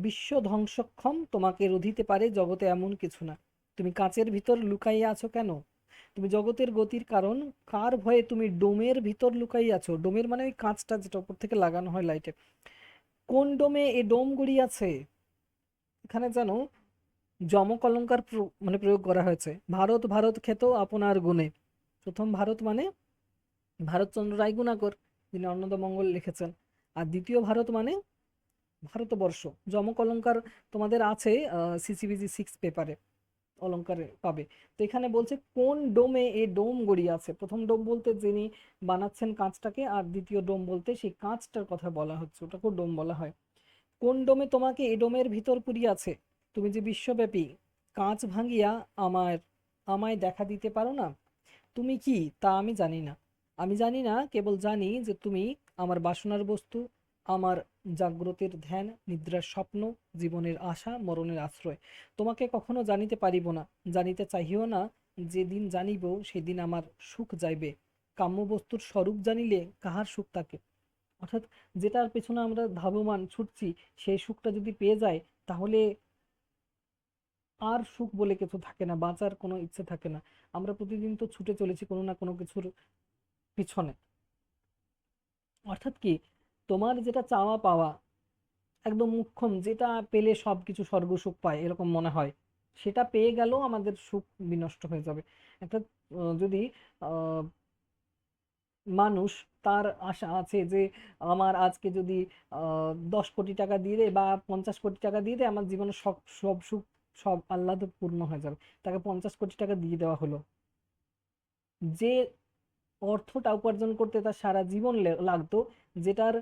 বিশ্ব ধ্বংসক্ষম, তোমাকে রোধিতে পারে জগতে এমন কিছু না। তুমি কাচের ভিতর লুকাইয়া আছো কেন? তুমি জগতের গতির কারণ, কার ভয়ে তুমি ডোমের ভিতর লুকাইয়া আছো? ডোমের মানে ওই কাঁচটা যেটা উপর থেকে লাগানো হয় লাইটে। কোন ডোমে এ ডোম গড়িয়াছে? এখানে জানো যমক অলঙ্কার মানে প্রয়োগ করা হয়েছে। ভারত ভারত খ্যাত আপনার গুণে। প্রথম ভারত মানে ভারতচন্দ্র রায়গুণাকর, যিনি অন্নদামঙ্গল লিখেছেন। আর দ্বিতীয় ভারত মানে ভারতবর্ষ। যমক অলঙ্কার তোমাদের আছে সিসিবিজি 6 পেপারে, অলঙ্কারে পাবে। তো এখানে বলছে কোন ডোমে এ ডোম গড়িয়ে আছে। প্রথম ডোম বলতে যিনি বানাচ্ছেন কাঁচটাকে, আর দ্বিতীয় ডোম বলতে সেই কাঁচটার কথা বলা হচ্ছে, ওটাকেও ডোম বলা হয়। কোন ডোমে তোমাকে এ ডোমের ভিতর পুরিয়াছে? তুমি যে বিশ্বব্যাপী, কাঁচ ভাঙিয়া আমার আমায় দেখা দিতে পারো না। তুমি কি তা আমি জানি না। আমি জানি না, কেবল জানি যে তুমি আমার বাসনার বস্তু, আমার জাগ্রতের ধ্যান, নিদ্রার স্বপ্ন, জীবনের আশা, মরণের আশ্রয়। তোমাকে কখনো জানিতে পারিব না, জানিতে চাহিও না। যেদিন জানিব সেদিন আমার সুখ যাইবে। কাম্য বস্তুর স্বরূপ জানিলে কাহার সুখ থাকে? অর্থাৎ যেটার পেছনে আমরা ধাবমান ছুটছি, সেই সুখটা যদি পেয়ে যাই, তাহলে আর সুখ বলে কিছু থাকে না, বাঁচার কোনো ইচ্ছে থাকে না। আমরা প্রতিদিন তো ছুটে চলেছি কোনো না কোনো কিছুর পিছনে। অর্থাৎ কি, তোমার যেটা চাওয়া পাওয়া একদম মুখ্যম, যেটা পেলে সবকিছু স্বর্গ সুখ পায় এরকম মনে হয়, সেটা পেয়ে গেলেও আমাদের সুখ বিনষ্ট হয়ে যাবে। একটা যদি আহ মানুষ, তার আশা আছে যে আমার আজকে যদি 10 কোটি টাকা দিয়ে দেয় বা 50 কোটি টাকা দিয়ে দেয়, আমার জীবনে সব সব সুখ, সব আহ্লাদ পূর্ণ হয়ে যাবে। তাকে 50 কোটি টাকা দিয়ে দেওয়া হলো, যে অর্থটা উপার্জন করতে তার সারা জীবন লাগতো, যেটার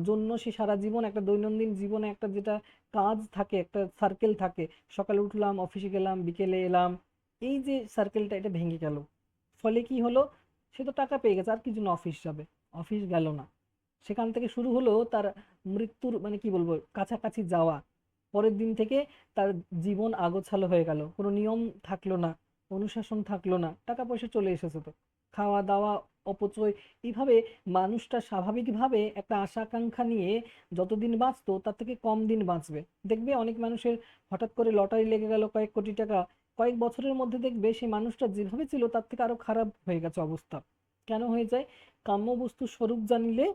জন্য সে সারা জীবন একটা দৈনন্দিন জীবনে একটা যেটা কাজ থাকে, একটা সার্কেল থাকে, সকালে উঠলাম, অফিসে গেলাম, বিকেলে এলাম, এই যে সার্কেলটা এটা ভেঙে গেল। ফলে কি হলো, সে তো টাকা পেয়ে গেছে, আর কি জন্য অফিস যাবে? অফিস গেল না। সেখান থেকে শুরু হলো তার মৃত্যুর, মানে কি বলবো, কাছাকাছি যাওয়া। পরের দিন থেকে তার জীবন আগোছালো হয়ে গেল, কোনো নিয়ম থাকলো না, অনুশাসন থাকলো না, টাকা পয়সা চলে এসেছে তো, খাওয়া দাওয়া, অপচয়, এইভাবে মানুষটা স্বাভাবিকভাবে একটা আশা আকাঙ্ক্ষা নিয়ে যতদিন বাঁচতো তার থেকে কম দিন বাঁচবে। দেখবে অনেক মানুষের হঠাৎ করে লটারি লেগে গেল কয়েক কোটি টাকা, কয়েক বছরের মধ্যে দেখবে সেই মানুষটা যেভাবে ছিল তার থেকে আরো খারাপ হয়ে গেছে অবস্থা। কেন হয়ে যায়? কাম্য বস্তুর স্বরূপ জানিলে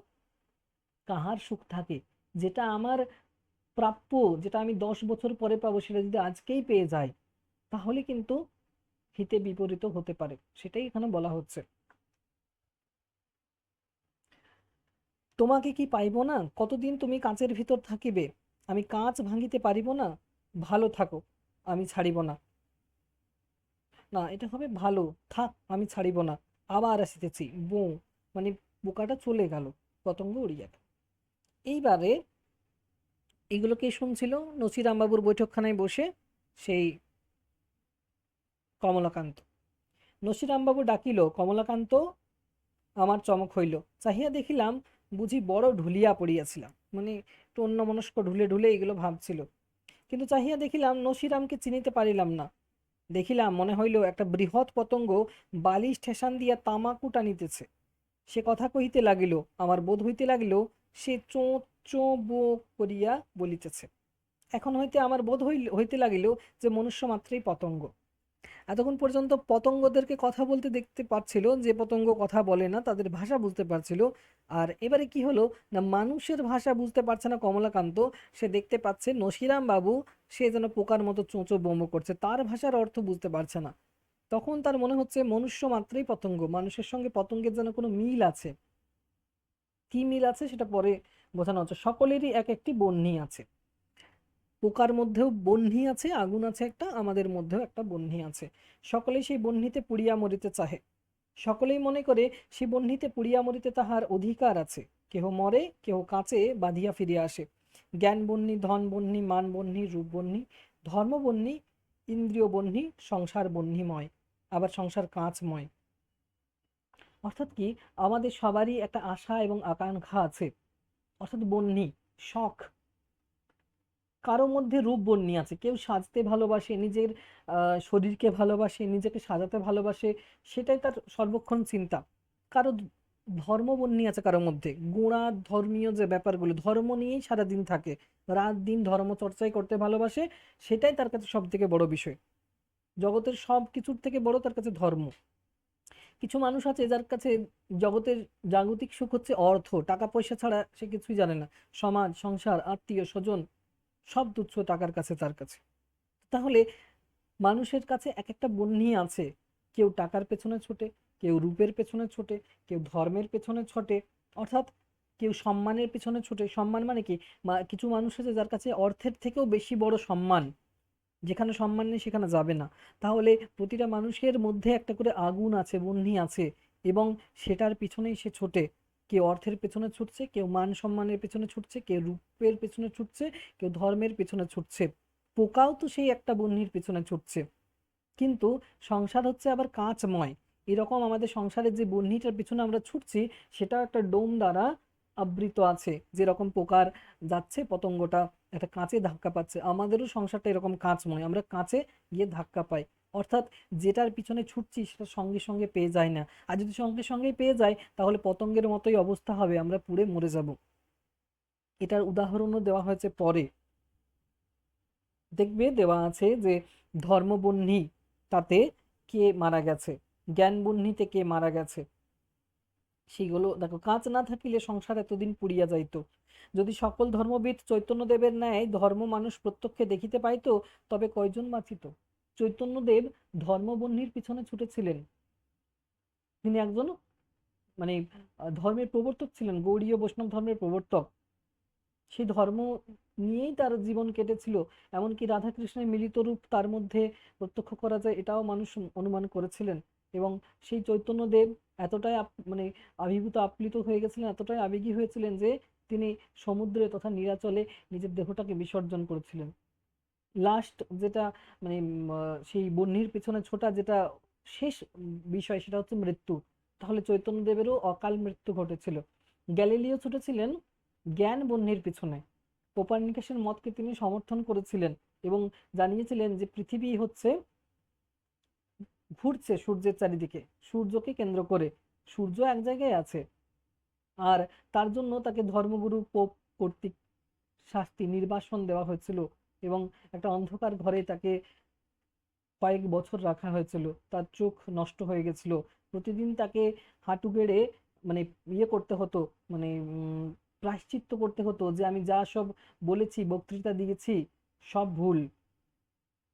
কাহার সুখ থাকে? যেটা আমার প্রাপ্য, যেটা আমি 10 বছর পরে পাবো, সেটা যদি আজকেই পেয়ে যাই, তাহলে কিন্তু হিতে বিপরীত হতে পারে। সেটাই এখানে বলা হচ্ছে। তোমাকে কি পাইব না? কতদিন তুমি কাঁচের ভিতর থাকিবে? আমি কাঁচ ভাঙিতে পারিব না। ভালো থাকো, আমি ছাড়িব না। না, এটা হবে ভালো থাক, আমি ছাড়িব না। আবার আসিতেছি, বউ, মানে বোকাটা চলে গেল, পতঙ্গ উড়িয়া গেল। এইবারে এগুলোকে শুনছিল নছিরামবাবুর বৈঠকখানায় বসে সেই কমলাকান্ত। নছিরামবাবু ডাকিল, কমলাকান্ত। আমার চমক হইল, চাহিয়া দেখিলাম বুঝি বড় ঢুলিয়া পড়িয়াছিলাম, মানে একটু অন্যমনস্ক ঢুলে ঢুলে এগুলো ভাবছিল। কিন্তু চাহিয়া দেখিলাম নসিরামকে চিনিতে পারিলাম না। দেখিলাম মনে হইল একটা বৃহৎ পতঙ্গ বালিশ ঠেসান দিয়া তামাকু টানিতেছে। সে কথা কহিতে লাগিল, আমার বোধ হইতে লাগিল সে চোঁ চোঁ বো করিয়া বলিতেছে। এখন হইতে আমার বোধ হইতে লাগিল যে মনুষ্য মাত্রই পতঙ্গ। এতক্ষণ পর্যন্ত পতঙ্গদেরকে কথা বলতে দেখতে পাচ্ছিল, যে পতঙ্গ কথা বলে না তাদের ভাষা বুঝতে পারছিল। আর এবারে কি হলো না, মানুষের ভাষা বুঝতে পারছে না কমলাকান্ত, সে দেখতে পাচ্ছে নসিরাম বাবু, সে যেন পোকার মতো চোঁচো বোমো করছে, তার ভাষার অর্থ বুঝতে পারছে না। তখন তার মনে হচ্ছে মনুষ্য মাত্রই পতঙ্গ, মানুষের সঙ্গে পতঙ্গের যেন কোনো মিল আছে। কি মিল আছে সেটা পরে বোঝানো হচ্ছে। সকলেরই এক একটি বহ্নি আছে, পোকার মধ্যেও বহ্নি আছে, আগুন আছে একটা, আমাদের মধ্যেও একটা বহ্নি আছে। সকলেই সেই বহ্নিতে পুড়িয়া মরিতে চাহে। সকলেই মনে করে সেই বহ্নিতে পুড়িয়া মরিতে তাহার অধিকার আছে। কেহ মরে, কেহ কাঁচে বাঁধিয়া ফিরিয়া আসে। জ্ঞান বহ্নি, ধন বহ্নি, মান বহ্নি, রূপ বহ্নি, ধর্ম বহ্নি, ইন্দ্রিয় বহ্নি, সংসার বহ্নিময়, আবার সংসার কাঁচময়। অর্থাৎ কি, আমাদের সবারই একটা আশা এবং আকাঙ্ক্ষা আছে, অর্থাৎ বহ্নি, শখ। কারো মধ্যে রূপ বন্যী আছে, কেউ সাজতে ভালোবাসে, নিজের শরীরকে ভালোবাসে, নিজেকে সাজাতে ভালোবাসে, সেটাই তার সর্বক্ষণ চিন্তা। কারো ধর্ম বন্যী আছে, কারো মধ্যে গোঁড়া ধর্মীয় যে ব্যাপারগুলো, ধর্ম নিয়েই সারাদিন থাকে, রাত দিন ধর্ম চর্চাই করতে ভালোবাসে, সেটাই তার কাছে সব থেকে বড় বিষয়। জগতের সব কিছুর থেকে বড় তার কাছে ধর্ম। কিছু মানুষ আছে যার কাছে জগতের জাগতিক সুখ হচ্ছে অর্থ, টাকা পয়সা ছাড়া সে কিছুই জানে না। সমাজ, সংসার, আত্মীয় স্বজন সব তুচ্ছ টাকার কাছে, তার কাছে। তাহলে মানুষের কাছে এক একটা বহ্নি আছে। কেউ টাকার পেছনে ছোটে, কেউ রূপের পেছনে ছোটে, কেউ ধর্মের পেছনে ছোটে, অর্থাৎ কেউ সম্মানের পেছনে ছোটে। সম্মান মানে কি, কিছু মানুষ আছে যার কাছে অর্থের থেকেও বেশি বড় সম্মান, যেখানে সম্মান নেই সেখানে যাবে না। তাহলে প্রতিটা মানুষের মধ্যে একটা করে আগুন আছে, বহ্নি আছে, এবং সেটার পিছনেই সে ছোটে। কেউ অর্থের পেছনে ছুটছে, কেউ মান সম্মানের পেছনে ছুটছে, কেউ রূপের পেছনে ছুটছে, কেউ ধর্মের পেছনে ছুটছে। পোকাও তো সেই একটা বহ্নির পেছনে ছুটছে। কিন্তু সংসার হচ্ছে আবার কাঁচময়। এরকম আমাদের সংসারের যে বহ্নিটার পিছনে আমরা ছুটছি, সেটা একটা ডোম দ্বারা আবৃত আছে। যেরকম পোকার যাচ্ছে, পতঙ্গটা একটা কাঁচে ধাক্কা পাচ্ছে, আমাদেরও সংসারটা এরকম কাঁচময়, আমরা কাঁচে গিয়ে ধাক্কা পাই। অর্থাৎ যেটার পিছনে ছুটছি সেটা সঙ্গে সঙ্গে পেয়ে যায় না। আর যদি সঙ্গে সঙ্গেই পেয়ে যায় তাহলে পতঙ্গের মতোই অবস্থা হবে, আমরা পুড়ে মরে যাব। এটার উদাহরণও দেওয়া হয়েছে পরে। দেখবে দেওয়া আছে যে ধর্মবহ্নি, তাতে কে মারা গেছে, জ্ঞানবহ্নিতে কে মারা গেছে, সেগুলো দেখো। কাঁচ না থাকিলে সংসার এতদিন পুড়িয়া যাইত। যদি সকল ধর্মবিদ চৈতন্যদেবের ন্যায় ধর্ম মানুষ প্রত্যক্ষে দেখিতে পাইতো, তবে কয়জন বাঁচিত। চৈতন্যদেব ধর্মবহ্নির পিছনে ছুটেছিলেন। তিনি একজন মানে ধর্মের প্রবর্তক ছিলেন, গৌড়ীয় বৈষ্ণব ধর্মের প্রবর্তক। সেই ধর্ম নিয়েই তার জীবন কেটেছিল। এমনকি রাধাকৃষ্ণের মিলিত রূপ তার মধ্যে প্রত্যক্ষ করা যায়, এটাও মানুষ অনুমান করেছিলেন। এবং সেই চৈতন্যদেব এতটাই মানে আবির্ভূত আপ্লুত হয়ে গেছিলেন, এতটাই আবেগী হয়েছিলেন যে তিনি সমুদ্রে তথা নীলাচলে নিজের দেহটাকে বিসর্জন করেছিলেন। লাস্ট যেটা মানে সেই বহ্নির পেছনে ছোটা যেটা শেষ বিষয়, সেটা হচ্ছে মৃত্যু। তাহলে চৈতন্যদেবেরও অকাল মৃত্যু ঘটেছিল। গ্যালিলিও ছুটেছিলেন জ্ঞান বহ্নির পিছনে। কোপার্নিকাসের মতকে তিনি সমর্থন করেছিলেন এবং জানিয়েছিলেন যে পৃথিবী হচ্ছে ঘুরছে সূর্যের চারিদিকে, সূর্যকে কেন্দ্র করে। সূর্য এক জায়গায় আছে। আর তার জন্য তাকে ধর্মগুরু পোপ কর্তৃক শাস্তি, নির্বাসন দেওয়া হয়েছিল, এবং একটা অন্ধকার ঘরে তাকে কয়েক বছর রাখা হয়েছিল। তার চোখ নষ্ট হয়ে গেছিল। প্রতিদিন তাকে হাঁটু গেড়ে মানে করতে হতো, মানে প্রায়শ্চিত্ত করতে হতো যে আমি যা সব বলেছি, বক্তৃতা দিয়েছি, সব ভুল।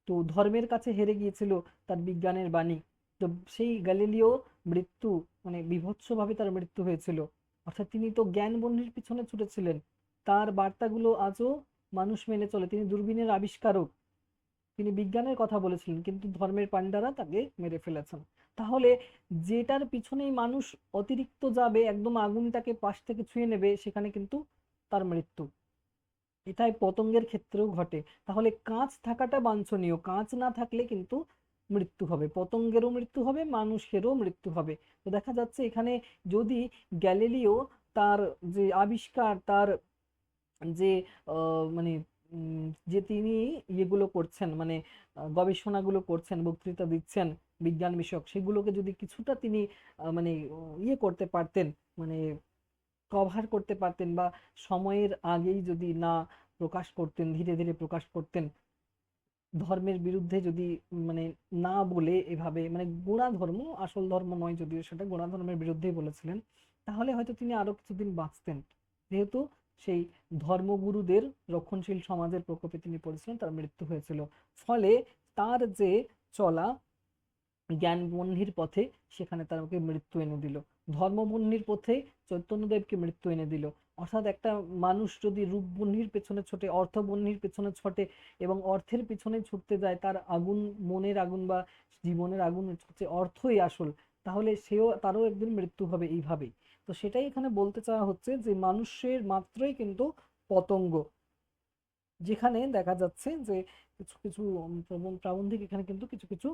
তো ধর্মের কাছে হেরে গিয়েছিল তার বিজ্ঞানের বাণী। তো সেই গ্যালিলিও মৃত্যু মানে বীভৎসভাবে তার মৃত্যু হয়েছিল। অর্থাৎ তিনি তো জ্ঞান বহ্নির পিছনে ছুটেছিলেন। তার বার্তাগুলো আজও মানুষ মেনে চলে। তিনি দূরবীনের আবিষ্কারক, তিনি বিজ্ঞানের কথা বলেছিলেন, কিন্তু ধর্মের পান্ডারা তাকে মেরে ফেলেছেন। তাহলে যেটার পিছনেই মানুষ অতিরিক্ত যাবে, একদম আগুনটাকে পাশ থেকে ছুঁয়ে নেবে, সেখানে কিন্তু তার মৃত্যু। এটাই পতঙ্গের ক্ষেত্রেও ঘটে। তাহলে কাঁচ থাকাটা বাঞ্ছনীয়, কাঁচ না থাকলে কিন্তু মৃত্যু হবে, পতঙ্গেরও মৃত্যু হবে, মানুষেরও মৃত্যু হবে। তো দেখা যাচ্ছে এখানে যদি গ্যালিলিও তার যে আবিষ্কার, তার যে মানে যে তিনি ইয়েগুলো করছেন, মানে গবেষণাগুলো করছেন, বক্তৃতা দিচ্ছেন বিজ্ঞান বিষয়ক, সেগুলোকে যদি কিছুটা তিনি মানে করতে পারতেন, মানে কভার করতে পারতেন, বা সময়ের আগেই যদি না প্রকাশ করতেন, ধীরে ধীরে প্রকাশ করতেন, ধর্মের বিরুদ্ধে যদি মানে না বলে এভাবে, মানে গোঁড়া ধর্ম, আসল ধর্ম নয় যদিও, সেটা গোঁড়া ধর্মের বিরুদ্ধেই বলেছিলেন, তাহলে হয়তো তিনি আরো কিছুদিন বাঁচতেন। যেহেতু সেই ধর্মগুরুদের রক্ষণশীল সমাজের প্রকোপে তিনি পড়েছিলেন, তার মৃত্যু হয়েছিল। ফলে তার যে চলা জ্ঞানবহ্নির পথে, সেখানে তাকে মৃত্যু এনে দিল। ধর্মবহ্নির পথে চৈতন্যদেবকে মৃত্যু এনে দিল। অর্থাৎ একটা মানুষ যদি রূপবহ্নির পেছনে ছোটে, অর্থবহ্নির পেছনে ছোটে, এবং অর্থের পিছনে ছুটতে যায়, তার আগুন, মনের আগুন বা জীবনের আগুন হচ্ছে অর্থই আসল, তাহলে তারও একদিন মৃত্যু হবে এইভাবেই। তো সেটাই এখানে বলতে চাওয়া হচ্ছে যে মানুষের মাত্রই কিন্তু পতঙ্গ। যেখানে দেখা যাচ্ছে যে কিছু কিছু প্রাবন্ধিক এখানে কিন্তু কিছু কিছু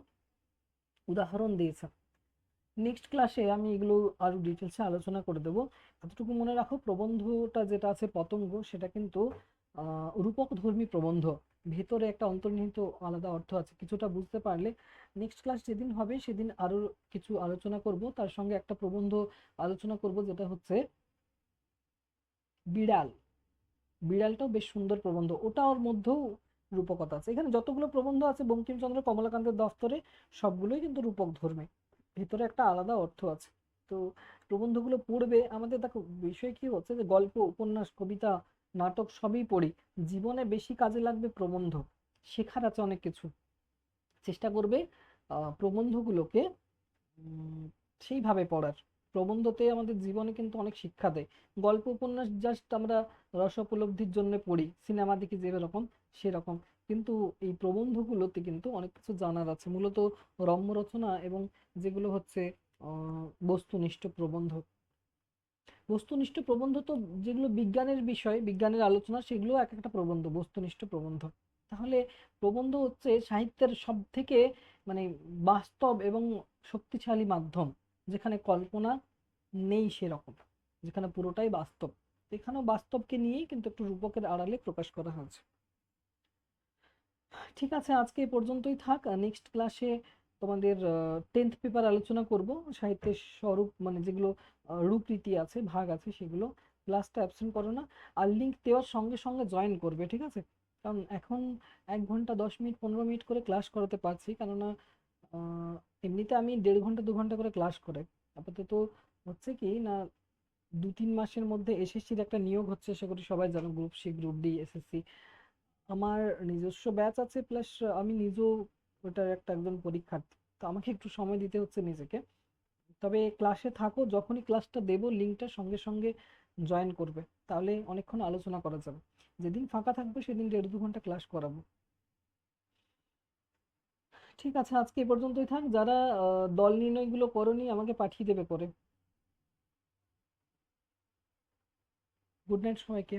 উদাহরণ দিয়েছে। নেক্সট ক্লাসে আমি এগুলো আরো ডিটেলসে আলোচনা করে দেবো। এতটুকু মনে রাখো, প্রবন্ধটা যেটা আছে পতঙ্গ, সেটা কিন্তু রূপকধর্মী প্রবন্ধ, ভেতরে একটা অন্তর্নিহিত আলাদা অর্থ আছে, কিছুটা বুঝতে পারলে নেক্সট ক্লাস যেদিন হবে সেদিন আরো কিছু আলোচনা করব, তার সঙ্গে একটা প্রবন্ধ আলোচনা করব যেটা হচ্ছে বিড়াল। বিড়ালটাও বেশ সুন্দর প্রবন্ধ, ওটা ওর মধ্যেও রূপকতা আছে। এখানে যতগুলো প্রবন্ধ আছে বঙ্কিমচন্দ্র কমলাকান্তের দফতরে সবগুলোই কিন্তু রূপক ধর্মী, ভেতরে একটা আলাদা অর্থ আছে। তো প্রবন্ধগুলো পড়বে। আমাদের দেখো বিষয় কি হচ্ছে যে গল্প, উপন্যাস, কবিতা, নাটক সবই পড়ি, জীবনে বেশি কাজে লাগবে প্রবন্ধ, শেখার আছে অনেক কিছু। চেষ্টা করবে প্রবন্ধগুলোকে সেইভাবে পড়ার। প্রবন্ধতে আমাদের জীবনে কিন্তু অনেক শিক্ষা দেয়। গল্প উপন্যাস জাস্ট আমরা রসোপলব্ধির জন্য পড়ি, সিনেমা দেখি যেরকম সেরকম, কিন্তু এই প্রবন্ধগুলোতে কিন্তু অনেক কিছু জানার আছে, মূলত রম্য রচনা এবং যেগুলো হচ্ছে বস্তুনিষ্ঠ প্রবন্ধ। বস্তুনিষ্ঠ প্রবন্ধ তো যেগুলো বিজ্ঞানের বিষয়, বিজ্ঞানের আলোচনা, সেগুলো এক একটা প্রবন্ধ, বস্তুনিষ্ঠ প্রবন্ধ। তাহলে প্রবন্ধ হচ্ছে সাহিত্যের সব থেকে মানে বাস্তব এবং শক্তিশালী মাধ্যম, যেখানে কল্পনা নেই সেরকম, যেখানে পুরোটাই বাস্তব। এখানেও বাস্তবকে নিয়েই কিন্তু একটু রূপকের আড়ালে প্রকাশ করা হয়েছে। ঠিক আছে, আজকে এ পর্যন্তই থাক। নেক্সট ক্লাসে তোমাদের 10th পেপার আলোচনা করব, সাহিত্যের স্বরূপ মানে যেগুলো রূপরীতি আছে, ভাগ আছে, সেগুলো। ক্লাসটা অ্যাবসেন্ট করো না, আর লিঙ্ক দেওয়ার সঙ্গে সঙ্গে জয়েন করবে, ঠিক আছে? কারণ এখন 1 ঘন্টা 10 মিনিট 15 মিনিট করে ক্লাস করাতে পারছি, কেননা এমনিতে আমি 1.5 ঘন্টা 2 ঘন্টা করে ক্লাস করে আপাতত। হচ্ছে কি না, 2-3 মাসের মধ্যে এসএসসির একটা নিয়োগ হচ্ছে, সেগুলো সবাই জানো, group C, group D, SSC. আমার নিজস্ব ব্যাচ আছে, প্লাস আমি নিজেও ওটার একটা একজন পরীক্ষার্থী, তো আমাকে একটু সময় দিতে হচ্ছে নিজেকে। তবে ক্লাসে থাকো, যখনই ক্লাসটা দেবো লিঙ্কটা সঙ্গে সঙ্গে জয়েন করবে, তাহলে অনেকক্ষণ আলোচনা করা যাবে। যেদিন ফাঁকা থাকবে সেদিন 1.5-2 ঘন্টা ক্লাস করাবো। ঠিক আছে, আজকে এ পর্যন্তই থাক। যারা দল নির্ণয়গুলো করোনি আমাকে পাঠিয়ে দেবে করে। গুড নাইট সবাইকে।